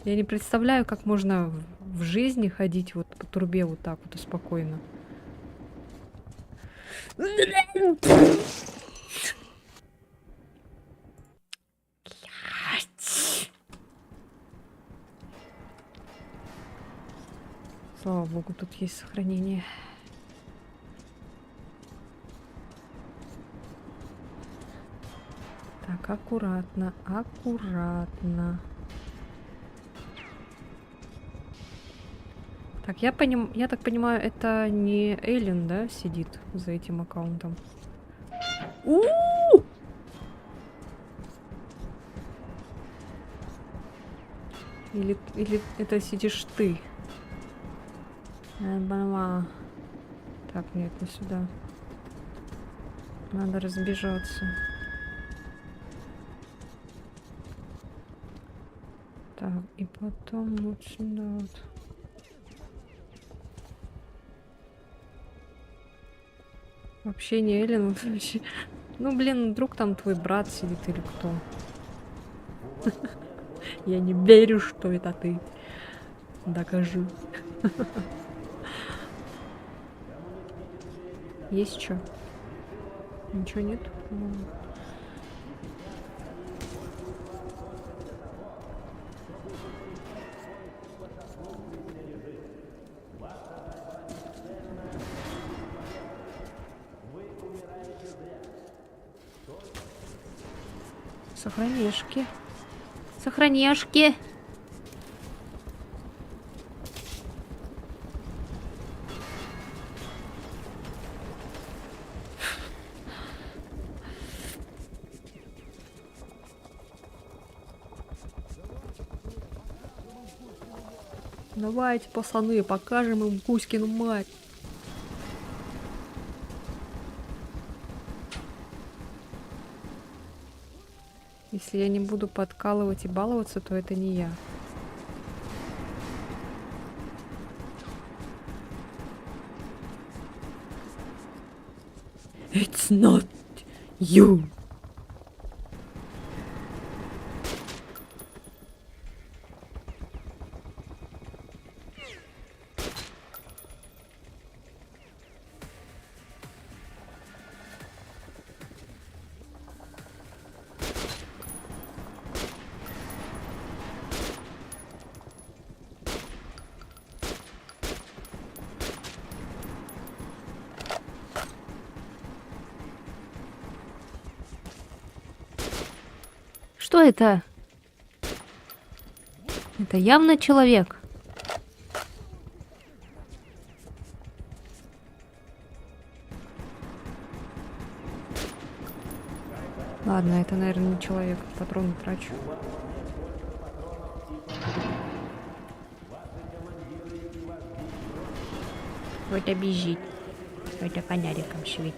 Я не представляю, как можно в жизни ходить вот по трубе вот так вот и спокойно. Слава богу, тут есть сохранение. Так, аккуратно, аккуратно. Так, я так понимаю, это не Эллен, да, сидит за этим аккаунтом? У-у-у! Или это сидишь ты? Так, нет, не сюда. Надо разбежаться. Так, и потом вот сюда вот. Вообще не Эллен, вот вообще. Ну, блин, вдруг там твой брат сидит или кто? Я не верю, что это ты. Докажи. Есть что? Ничего нет? Сохраняшки. Сохраняшки. Давайте, пацаны, покажем им Кузькину мать. Если я не буду подкалывать и баловаться, то это не я. It's not you. Что это? Это явно человек. Ладно, это, наверное, не человек. Патроны трачу. Вот бежит. Это фонариком светит.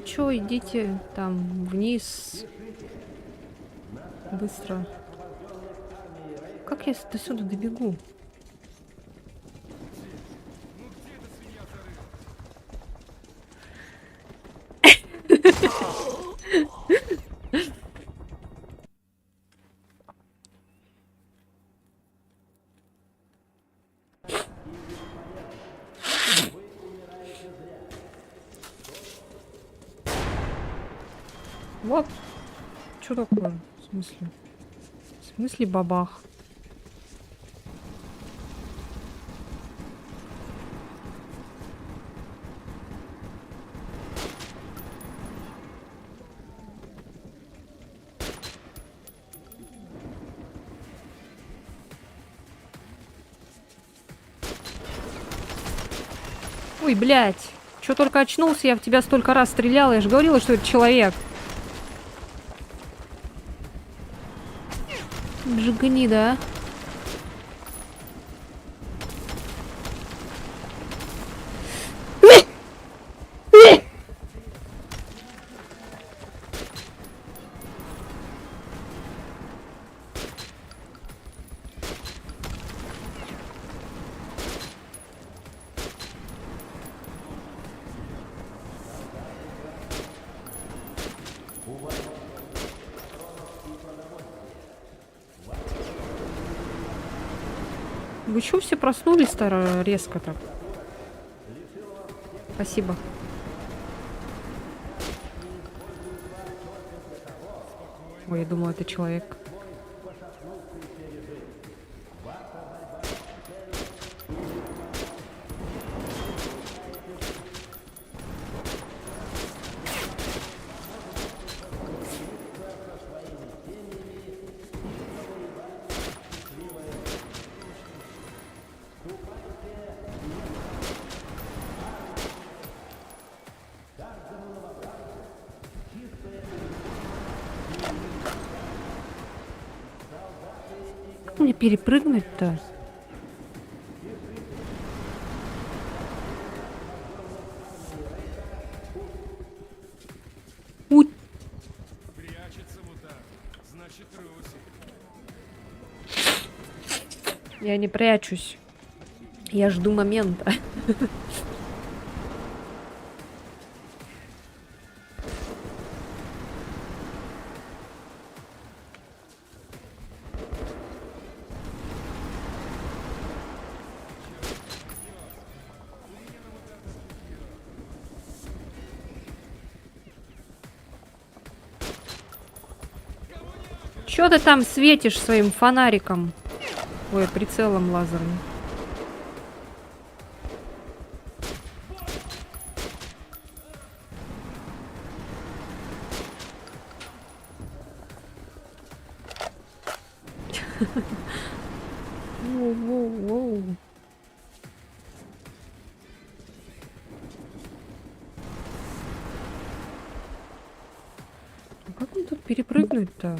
Ну чё, идите там вниз. Быстро. Как я до сюда добегу? Вот. Что такое? В смысле? В смысле бабах? Ой, блядь. Чё только очнулся, я в тебя столько раз стреляла. Я же говорила, что это человек. Же гнида, а. Вы чё все проснулись-то резко так? Спасибо. Ой, я думала, это человек. Как мне перепрыгнуть-то? Уть. Я не прячусь. Я жду момента. Чё ты там светишь своим фонариком? Ой, прицелом лазерным. Воу-воу-воу. А как мне тут перепрыгнуть-то?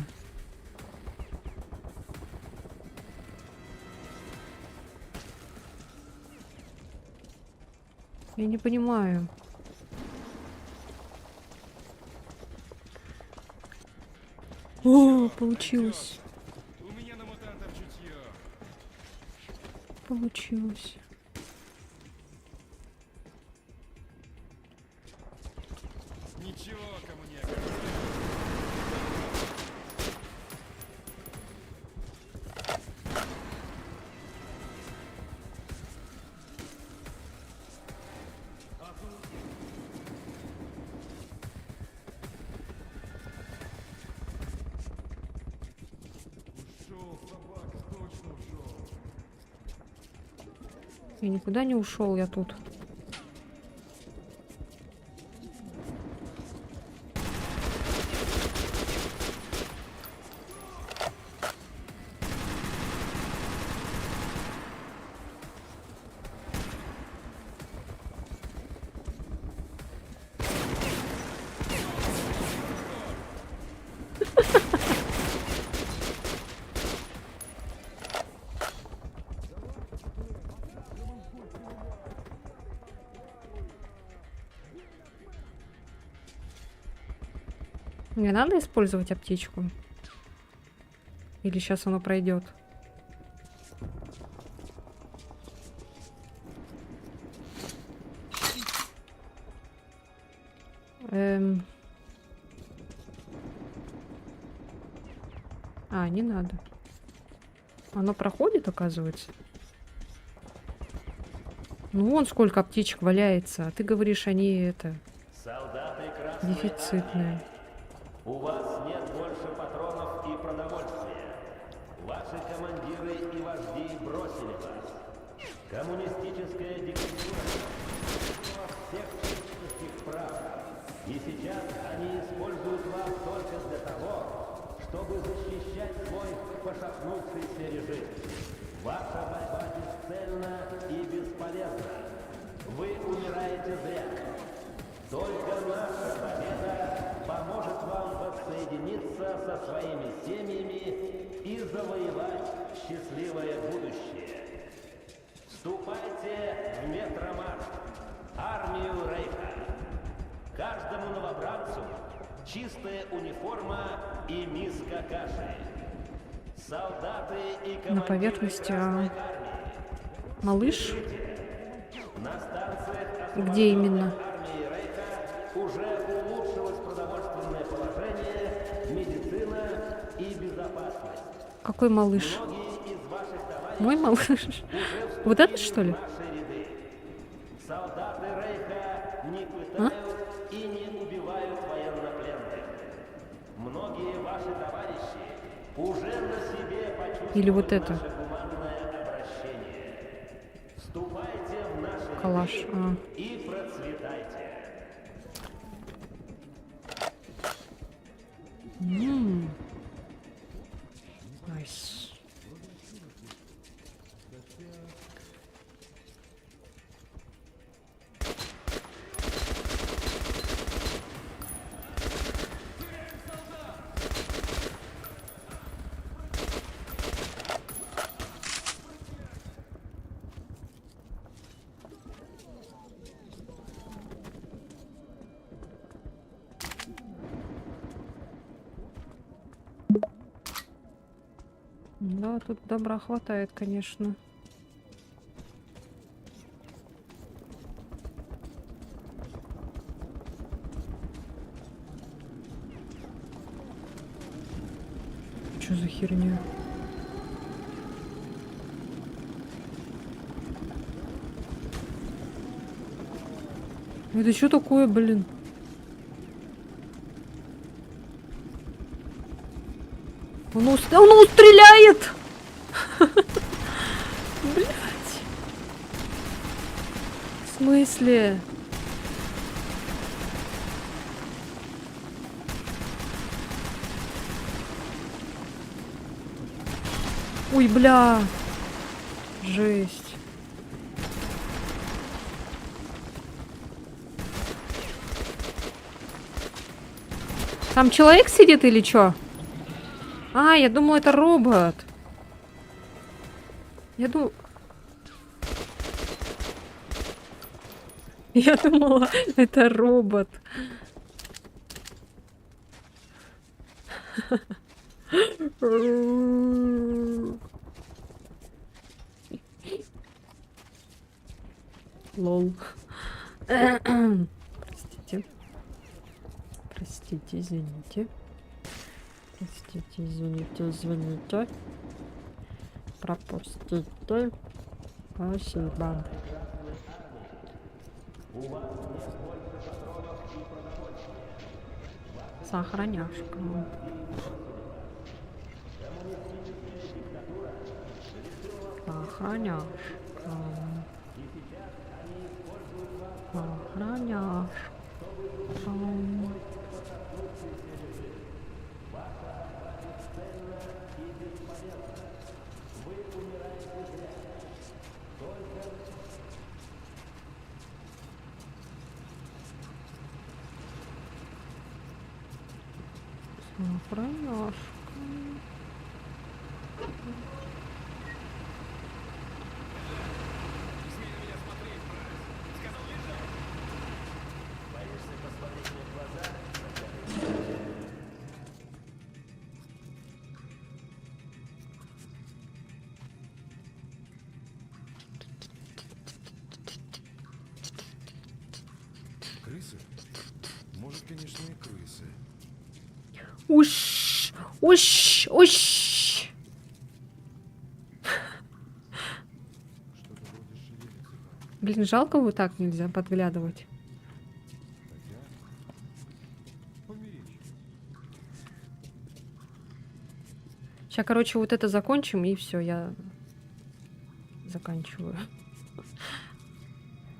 Я не понимаю. О, получилось. Получилось. Я никуда не ушел, я тут. Мне надо использовать аптечку? Или сейчас оно пройдет? А, не надо. Оно проходит, оказывается? Ну, вон сколько аптечек валяется. А ты говоришь, они это... Солдаты Красной дефицитные. Армии, у вас нет больше патронов и продовольствия. Ваши командиры и вожди бросили вас. Коммунистическая диктатура лишила всех человеческих прав. И сейчас они используют вас только для того, чтобы защищать свой пошатнувшийся режим. Ваша борьба бесцельна и бесполезна. Вы умираете зря. Только наша победа поможет вам воссоединиться со своими семьями и завоевать счастливое будущее. Вступайте в Метромарш, армию Рейха. Каждому новобранцу чистая униформа и миска каши. Солдаты и командиры На поверхности, Красной Армии. малыш? На станциях Где именно? армии Рейха уже улучшилось продовольственное положение, медицина и безопасность. Какой малыш? Многие из ваших товарищей Мой малыш? Вот этот, что ли? в наши ряды. Солдаты Рейха не пытают и не убивают военнопленных. Многие ваши товарищи уже на себе почувствовали Или вот это? наше гуманное обращение. Вступайте в наши Калаш. ряды и процветайте. Найс. Да, тут добра хватает, конечно. Что за херня? Это что такое, блин? Он стреляет! Блять. В смысле? Ой, бля. Жесть. Там человек сидит или чё? А, я думала, это робот. Я думала, это робот. Лол. Простите. Простите, извините. Простите, извините. Пропустите. Спасибо. Сохраняшка. Сохраняшка. Сохраняшка. Сохраняшка. Уш! Уш! Уш! Блин, жалко, вот так нельзя подглядывать. Сейчас, короче, вот это закончим, и все, я заканчиваю.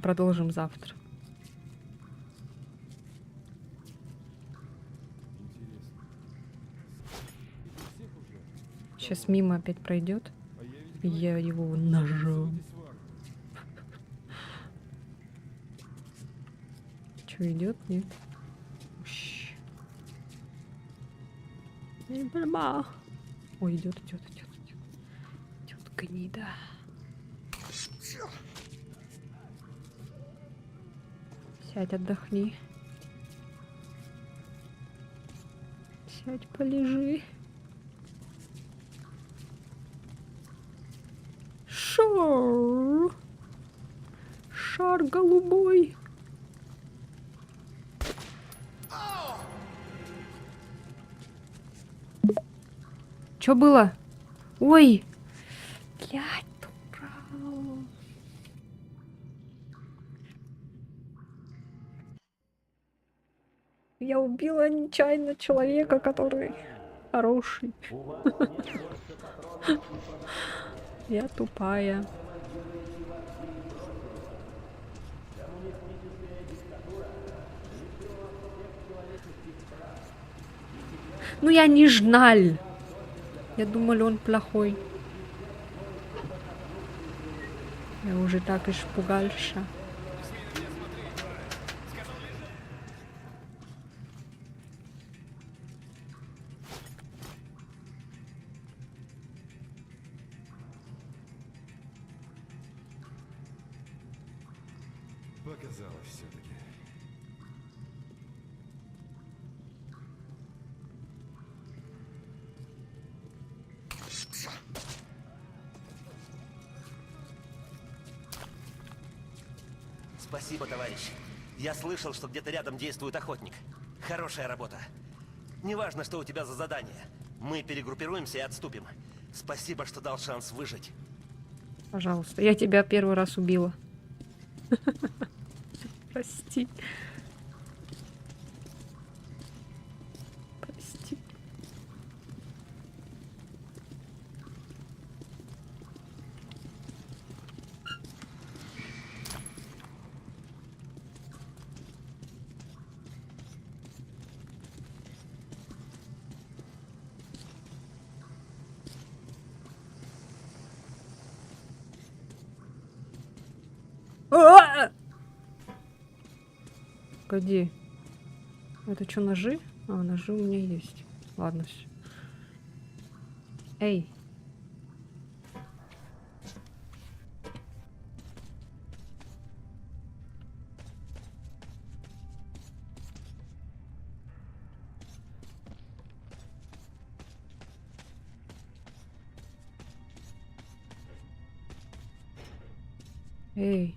Продолжим завтра. Сейчас мимо опять пройдет. Я его ножом. Че, идет? Нет. Ой, идет. Идет гнида. Сядь, отдохни. Сядь, полежи. Шар. Шар голубой. Чё было? Ой! Блядь, дура. Я убила нечаянно человека, который хороший. Я тупая. Ну я не жналь. Я думала, он плохой. Я уже так испугался. Показалось все-таки. Спасибо, товарищ. Я слышал, что где-то рядом действует охотник. Хорошая работа. Неважно, что у тебя за задание. Мы перегруппируемся и отступим. Спасибо, что дал шанс выжить. Пожалуйста, я тебя первый раз убила. Прости. Прости. Погоди. Это что, ножи? А, ножи у меня есть. Ладно, все. Эй. Эй.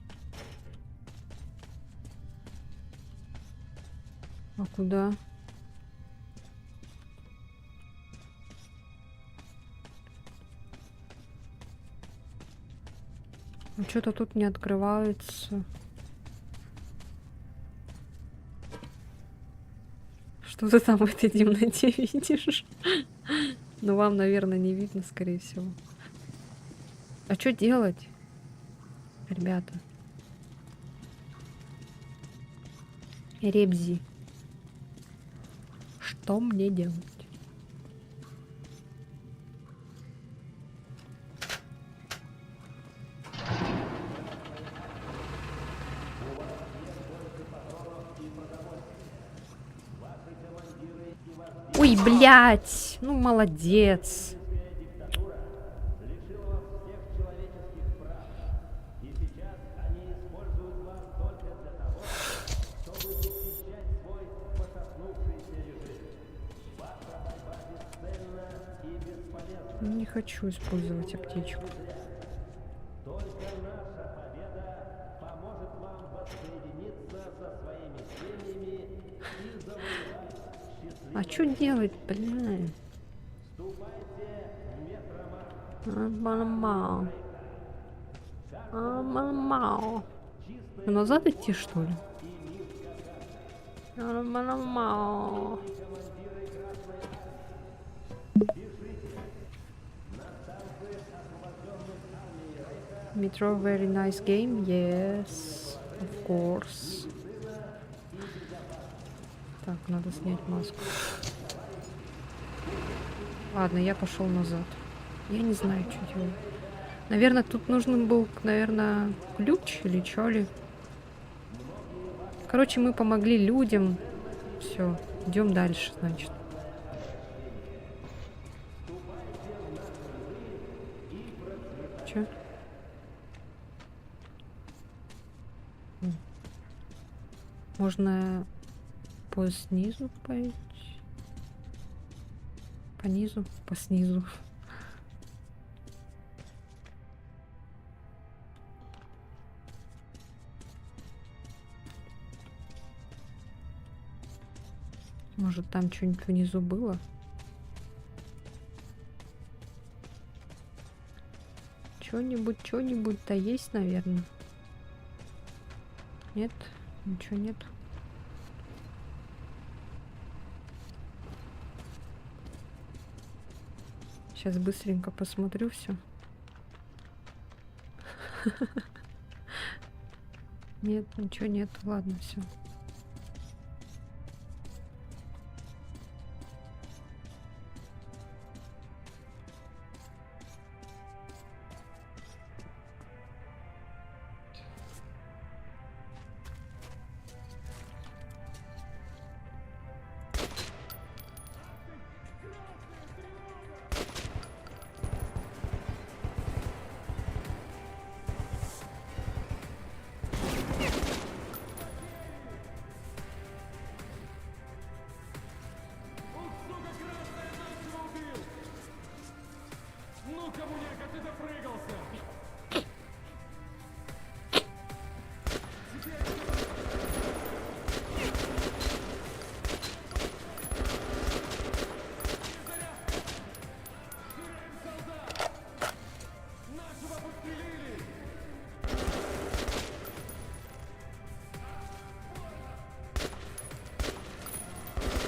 А куда? А что-то тут не открывается. Что ты там в этой темноте видишь? Ну, вам, наверное, не видно, скорее всего. А что делать, ребята? Ребзи. Что мне делать? Ой, блядь! Ну, молодец. Не хочу использовать аптечку. А что делать, блин? Мал. Назад идти, что ли? Мал. Metro, very nice game. Yes, of course. Так, надо снять маску. Ладно, я пошел назад. Я не знаю, что делать. Наверное, тут нужен был, наверное, ключ или что ли. Короче, мы помогли людям. Все, идем дальше, значит. Че? Можно по снизу пойти. По низу, по снизу. Может, там что-нибудь внизу было? Что-нибудь-то есть, наверное. Нет? Ничего нет. Сейчас быстренько посмотрю все. Нет, ничего нет. Ладно, все.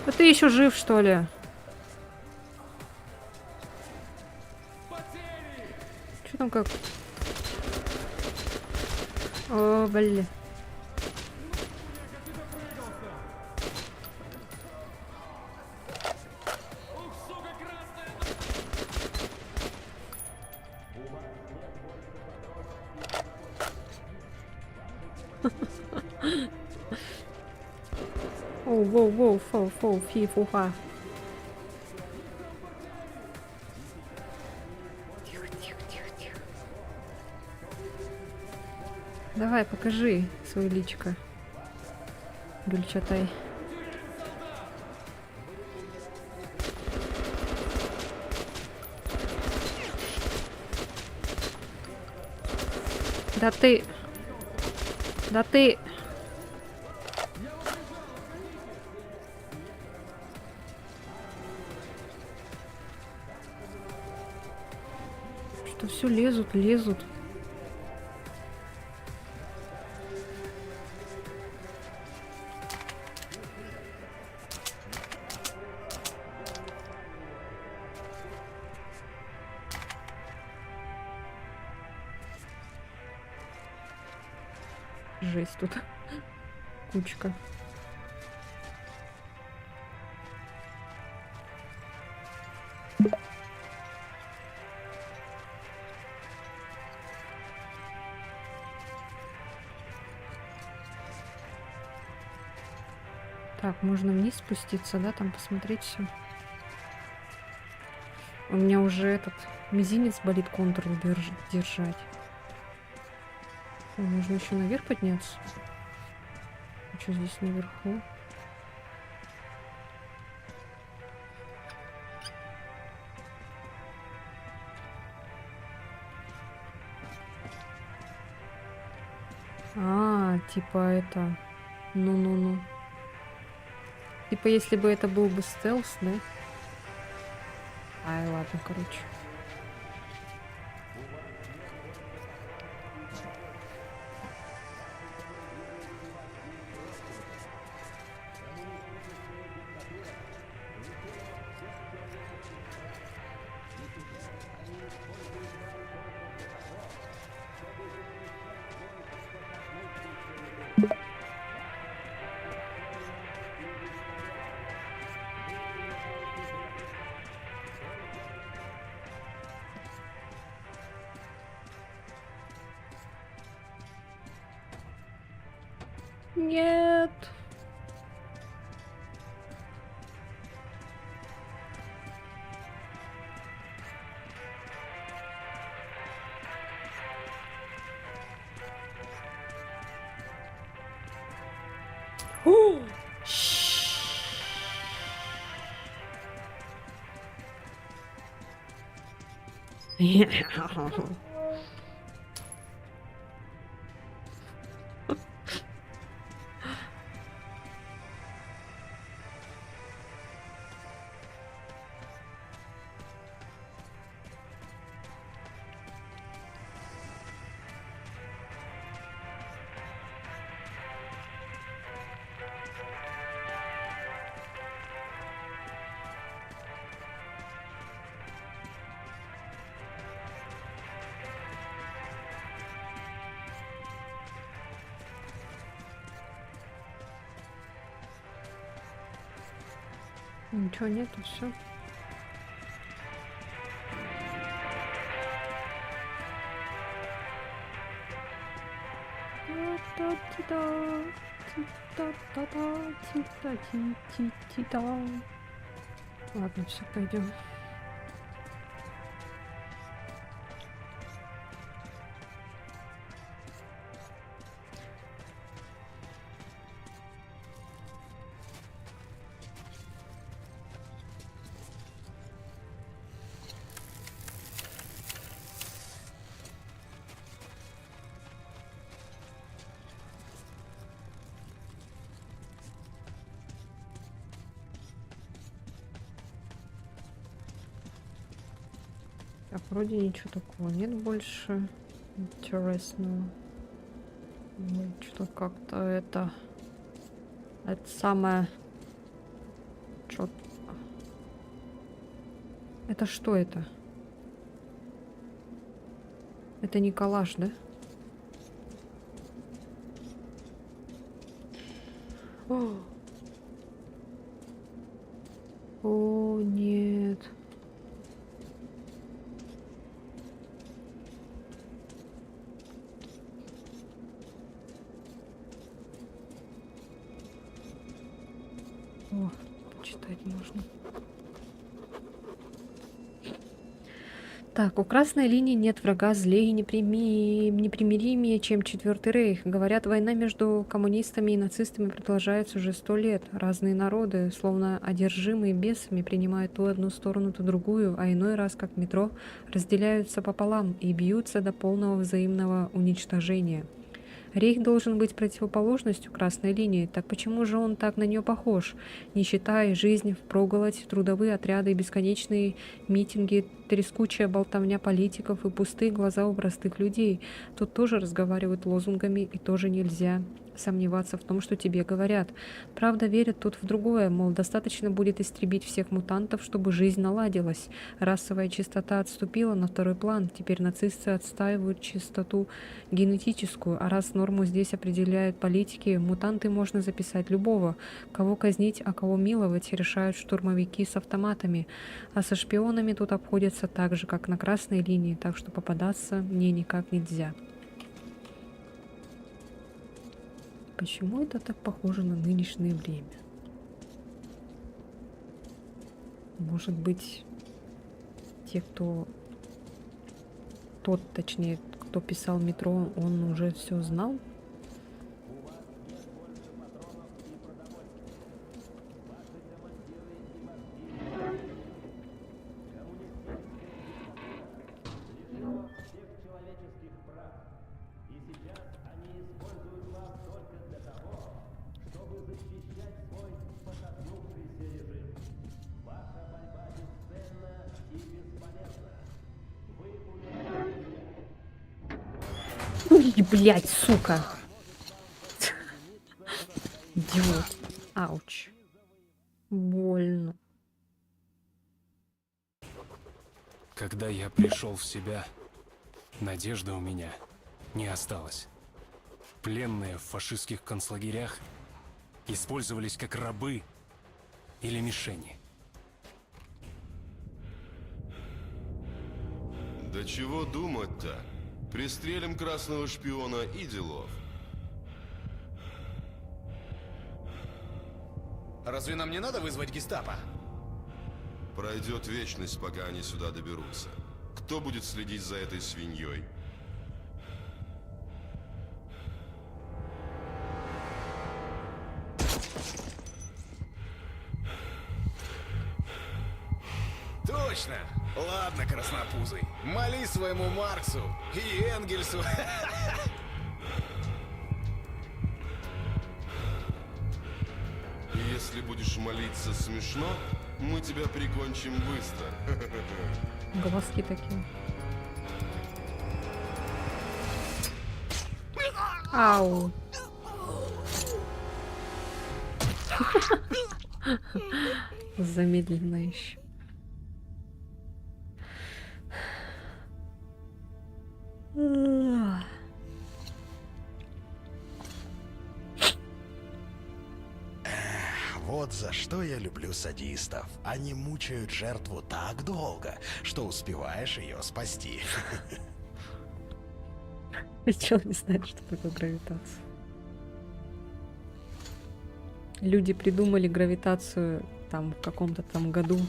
А ты еще жив, что ли? Что там как? О, блин. Оу, воу, воу, фоу, фоу, фи, фуха. Тихо, тихо, тихо, тихо. Давай, покажи свое личико. Гюльчатай. Да ты... Да ты... Что все лезут. Жесть тут. Кучка. Так, можно вниз спуститься, да, там посмотреть все. У меня уже этот мизинец болит, контур держать. О, можно еще наверх подняться. А что здесь наверху? А, типа это... Ну-ну-ну. Типа, если бы это был бы стелс, да? Ай, ладно, короче. Нет. О! Ничего нету, все. Ладно, все, пойдем. Так, вроде ничего такого нет больше интересного. Что-то как-то это самое... Чё... Это что это? Это не коллаж, да? О, нет. О, почитать можно. Так, у красной линии нет врага злее и непримиримее, чем Четвертый Рейх. Говорят, война между коммунистами и нацистами продолжается уже 100 лет. Разные народы, словно одержимые бесами, принимают то одну сторону, то другую, а иной раз, как метро, разделяются пополам и бьются до полного взаимного уничтожения. Рейх должен быть противоположностью красной линии, так почему же он так на нее похож? Нищета и жизнь впроголодь, трудовые отряды, бесконечные митинги, трескучая болтовня политиков и пустые глаза у простых людей. Тут тоже разговаривают лозунгами, и тоже нельзя сомневаться в том, что тебе говорят. Правда, верят тут в другое, мол, достаточно будет истребить всех мутантов, чтобы жизнь наладилась. Расовая чистота отступила на второй план, теперь нацисты отстаивают чистоту генетическую, а раз норму здесь определяют политики, мутанты можно записать любого. Кого казнить, а кого миловать, решают штурмовики с автоматами. А со шпионами тут обходятся так же, как на красной линии, так что попадаться мне никак нельзя. Почему это так похоже на нынешнее время? Может быть, точнее, кто писал «Метро», он уже все знал? Ой, блядь, сука. Идиот. Ауч. Больно. Когда я пришел в себя, надежды у меня не осталось. Пленные в фашистских концлагерях использовались как рабы или мишени. Да чего думать-то? Пристрелим красного шпиона и делов. Разве нам не надо вызвать гестапо? Пройдет вечность, пока они сюда доберутся. Кто будет следить за этой свиньей? Точно! Ладно, краснопузый, молись своему Марксу и Энгельсу. Если будешь молиться смешно, мы тебя прикончим быстро. Глазки такие. Ау. Замедленно еще. Вот за что я люблю садистов. Они мучают жертву так долго, что успеваешь ее спасти. Чел не знает, что такое гравитация. Люди придумали гравитацию там в каком-то там году.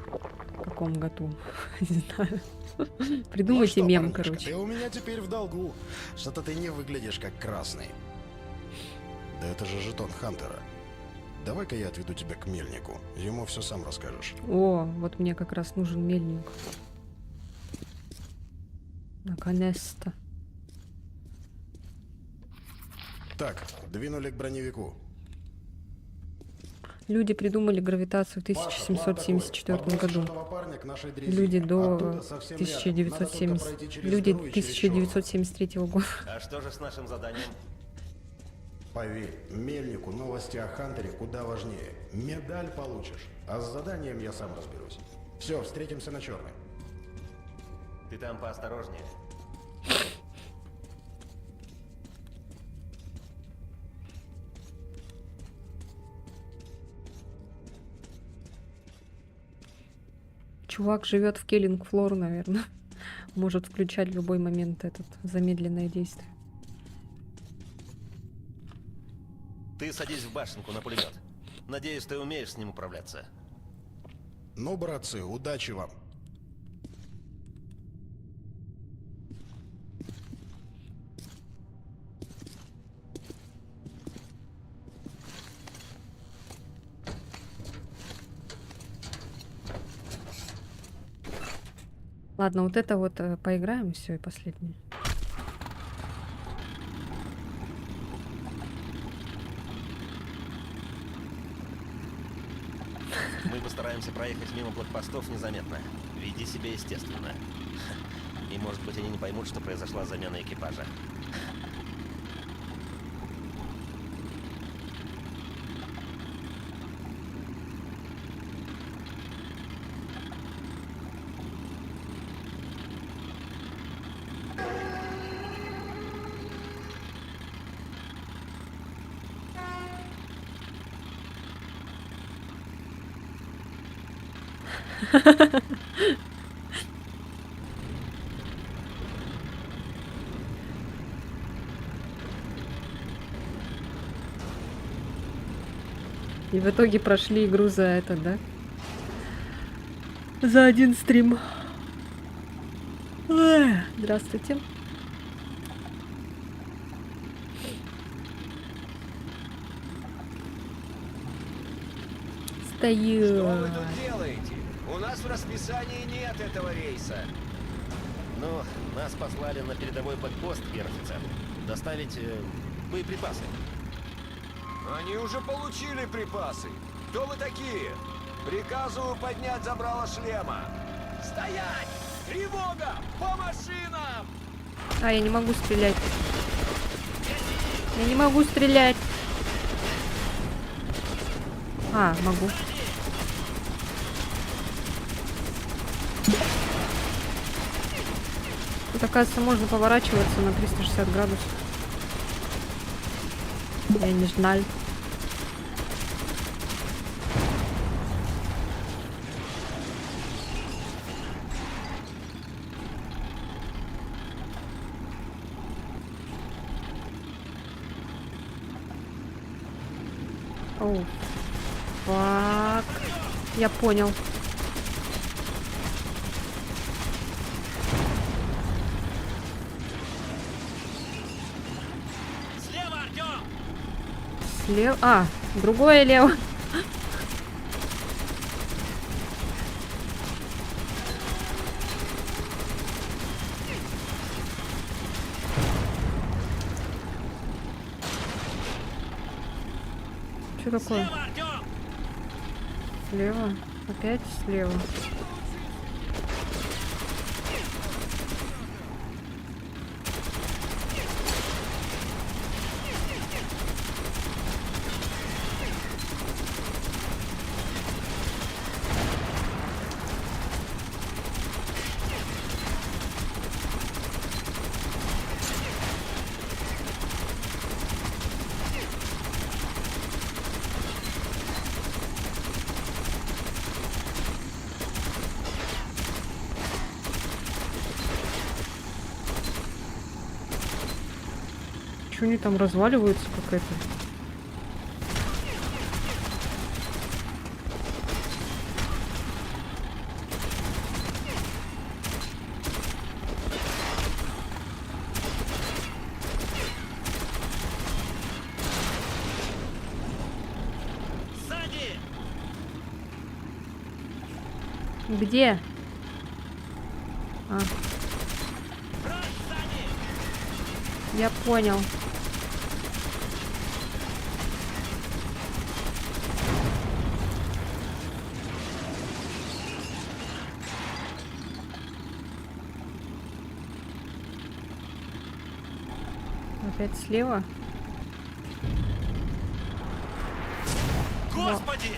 В каком году? Не знаю. Придумайте Ну что, мем, парнишка, короче. Ты у меня теперь в долгу. Что-то ты не выглядишь как красный. Да это же жетон Хантера. Давай-ка я отведу тебя к мельнику. Ему все сам расскажешь. О, вот мне как раз нужен мельник. Наконец-то. Так, двинули к броневику. Люди придумали гравитацию в 1774 году. Люди до 1970... Люди 1973 года. А что же с нашим заданием? Поверь, мельнику новости о Хантере куда важнее. Медаль получишь, а с заданием я сам разберусь. Все, встретимся на черной. Ты там поосторожнее. Чувак живет в Келлинг-Флор, наверное. Может включать в любой момент этот замедленное действие. Ты садись в башенку на пулемет. Надеюсь, ты умеешь с ним управляться. Ну, братцы, удачи вам. Ладно, вот это вот поиграем, все, и последнее. Мы постараемся проехать мимо блокпостов незаметно. Веди себя естественно. И может быть они не поймут, что произошла замена экипажа. И в итоге прошли игру за это, да? За один стрим. Здравствуйте. Стою. Что вы тут делаете? У нас в расписании нет этого рейса. Ну, нас послали на передовой подпост, гер-офицер. Доставить боеприпасы. Они уже получили припасы. Кто вы такие? Приказываю поднять забрало шлема. Стоять! Тревога! По машинам! А, я не могу стрелять. Я не могу стрелять. А, могу. Тут, оказывается, можно поворачиваться на 360 градусов. Я не знаю. Оу. Фак. Я понял. Слева, Артём! Слева. А, другое лево. Что такое? Слева, Артём! Слева. Опять слева. Что они там разваливаются какая-то? Сзади! Где? А, Прочь, сзади! я понял. Опять слева? Господи!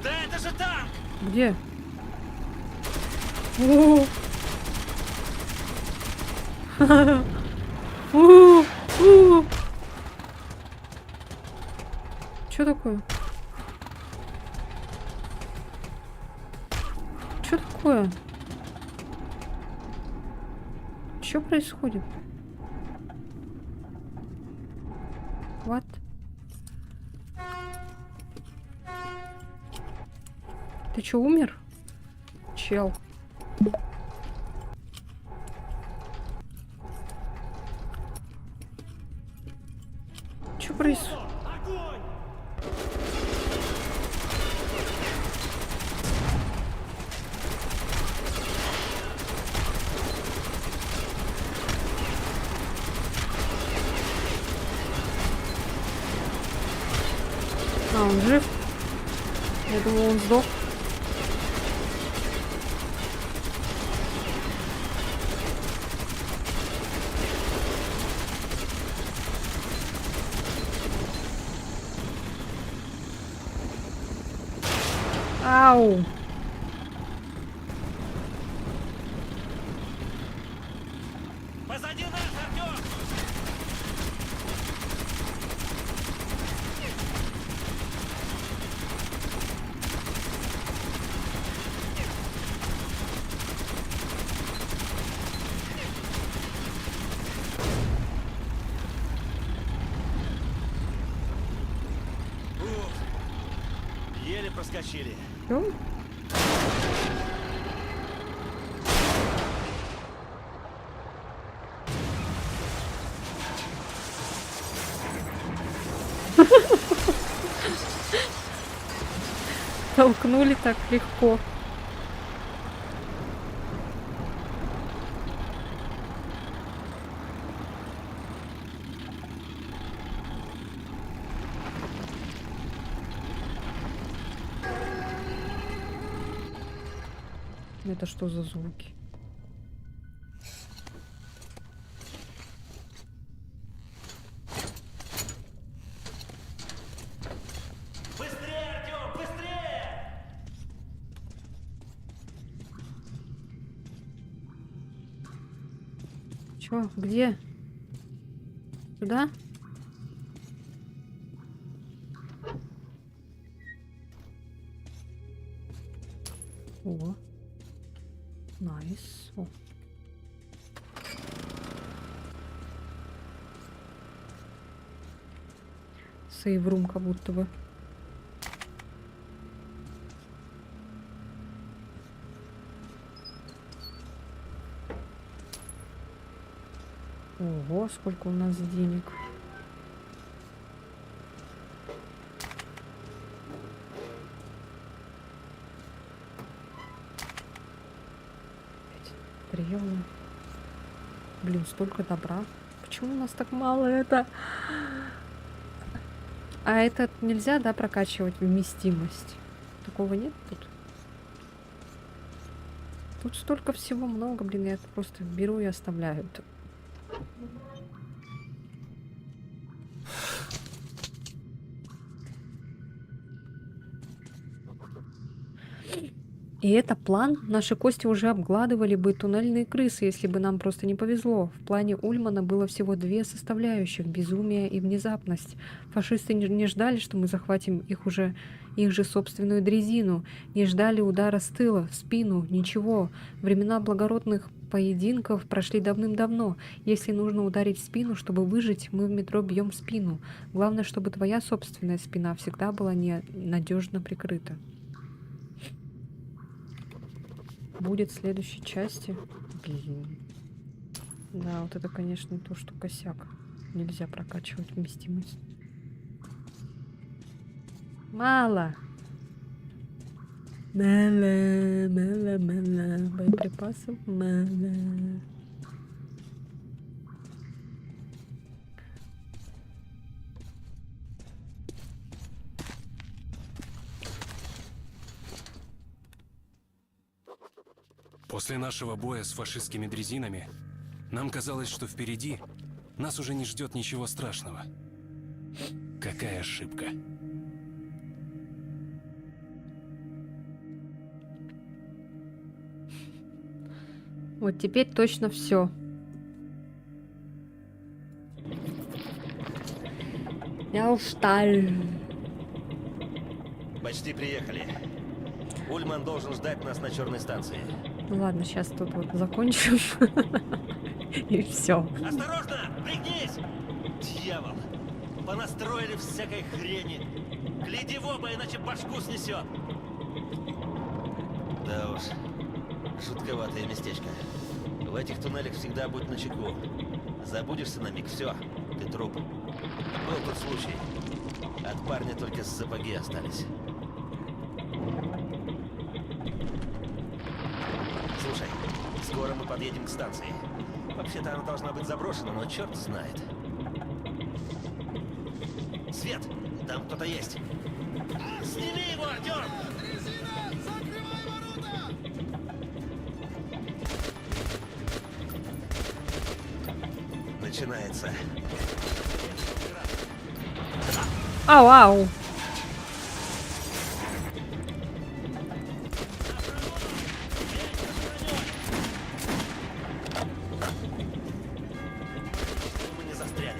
Да это же танк! Где? О! Что такое? Что такое? Что происходит? What? Ты чё, умер? Чел. Чё происходит? Огонь! А, он жив? Я думал, он сдох. Ау! Позади нас, Артём! Ух, еле проскочили. Чё? Толкнули так легко. Это что за звуки? Быстрее, Артем, быстрее! Чё? Где? Сюда? О. Найс. О. Сейврум как будто бы. Ого, сколько у нас денег. Стрелы. Блин, столько добра. Почему у нас так мало это? А этот нельзя, да, прокачивать вместимость? Такого нет тут? Тут столько всего много, блин, я это просто беру и оставляю. И это план? Наши кости уже обгладывали бы туннельные крысы, если бы нам просто не повезло. В плане Ульмана было всего две составляющих — безумие и внезапность. Фашисты не ждали, что мы захватим их же собственную дрезину, не ждали удара с тыла, в спину, ничего. Времена благородных поединков прошли давным-давно. Если нужно ударить в спину, чтобы выжить, мы в метро бьем в спину. Главное, чтобы твоя собственная спина всегда была надежно прикрыта. Будет в следующей части. Блин. Да, вот это, конечно, то, что косяк. Нельзя прокачивать вместимость. Мало. Мало. Боеприпасов мало. После нашего боя с фашистскими дрезинами нам казалось, что впереди нас уже не ждет ничего страшного. Какая ошибка. Вот теперь точно все. Я устал. Почти приехали. Ульман должен ждать нас на черной станции. Ну ладно, сейчас тут вот закончим. И все. Осторожно! Пригнись! Дьявол! Понастроили всякой хрени. Гляди в оба, иначе башку снесет. Да уж, жутковатое местечко. В этих туннелях всегда будь начеку. Забудешься на миг, все, ты труп. Был тот случай. От парня только сапоги остались. Слушай, скоро мы подъедем к станции. Вообще-то она должна быть заброшена, но черт знает. Свет! Там кто-то есть. Сними его, Артем! Начинается. Ау-ау! Мы не застряли.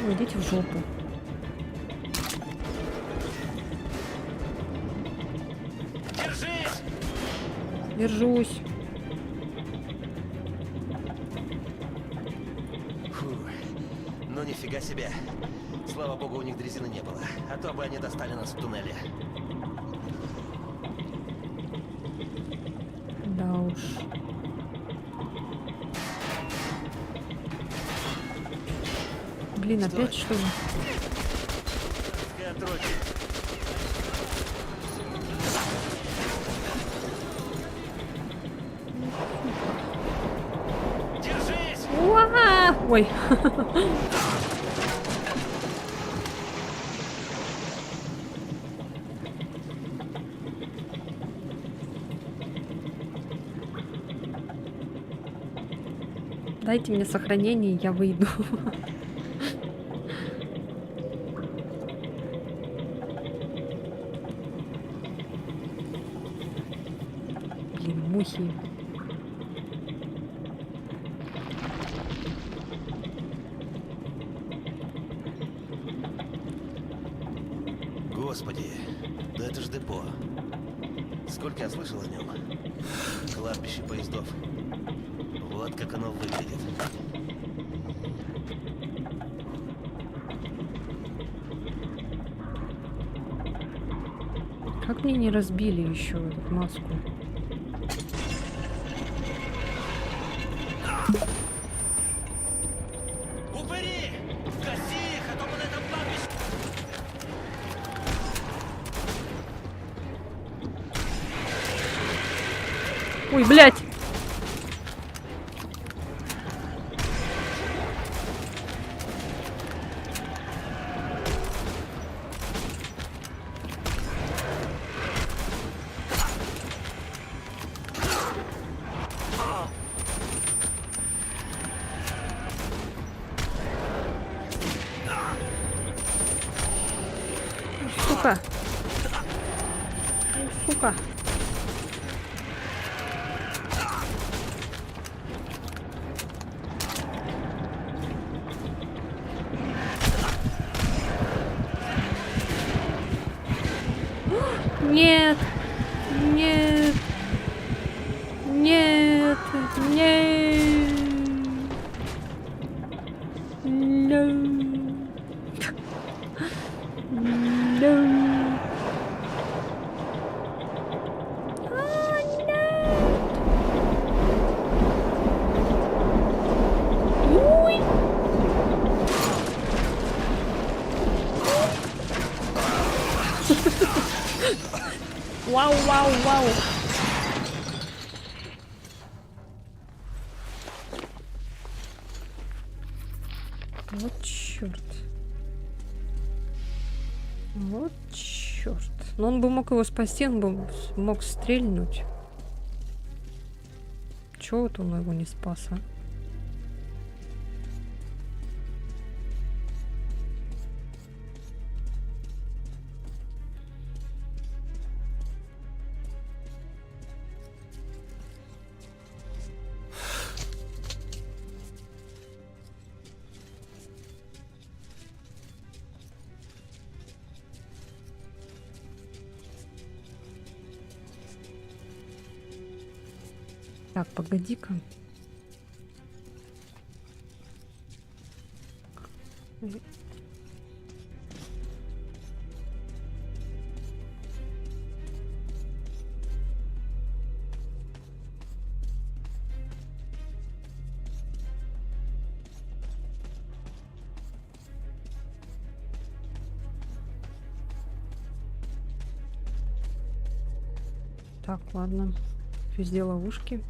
Идите в жопу. Держись! Держусь. Фу. Ну нифига себе. Слава богу, у них дрезины не было. А то бы они достали нас в туннеле. Да уж. Блин, Что опять это? что ли? Контроль. Держись! Уа! Ой. Дайте мне сохранение, я выйду. Блин, мухи. Господи, да это ж депо. Сколько я слышал о нем. Кладбище поездов. Вот как оно выглядит. Как мне не разбили еще эту маску? Упыри! Гаси их, а то мы на этом кладбище... Ой, блядь! Сука! Сука! Нет! Нет! Нет! Нет! No! No! Вау, вау, вау. Вот черт. Вот черт. Но он бы мог его спасти, он бы мог стрельнуть. Чего вот он его не спас, а? Так, погоди-ка. Так, ладно. Везде ловушки.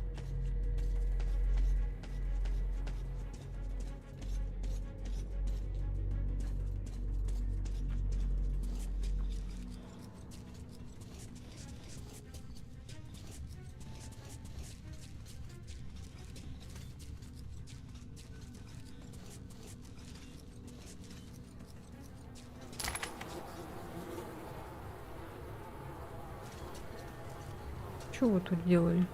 Что вы тут делали?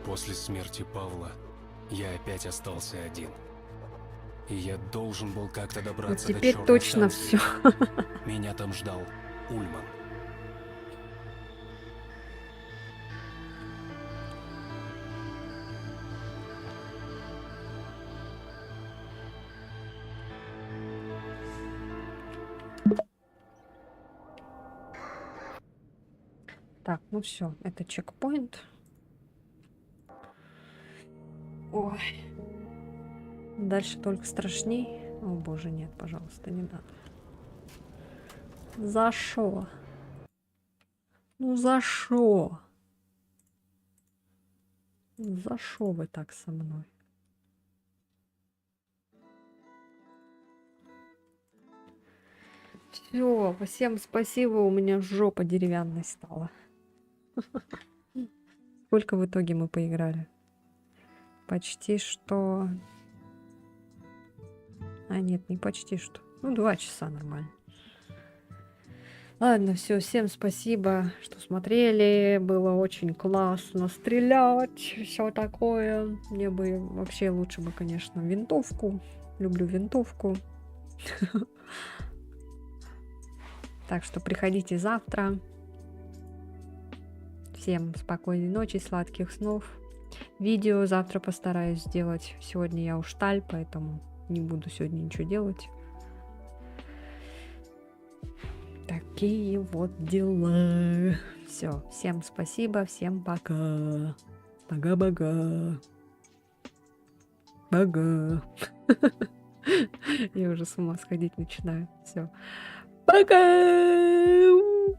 После смерти Павла я опять остался один. И я должен был как-то добраться Вот до теперь чёрной точно станции. все. Меня там ждал Ульман. Так, ну все, это чекпоинт. Ой. Дальше только страшней. О боже, нет, пожалуйста, не надо. За шо? Ну за шо? За шо вы так со мной? Все, всем спасибо, у меня жопа деревянной стала. Сколько в итоге мы поиграли? Почти что... А нет, не почти что. Ну, 2 часа нормально. Ладно, все, всем спасибо, что смотрели. Было очень классно стрелять, все такое. Мне бы вообще лучше бы, конечно, винтовку. Люблю винтовку. Так что приходите завтра. Всем спокойной ночи, сладких снов. Видео завтра постараюсь сделать. Сегодня я ушталь, поэтому не буду сегодня ничего делать. Такие вот дела. Все, всем спасибо, всем пока. Пока-пока. Пока. Я уже с ума сходить начинаю. Все. Пока.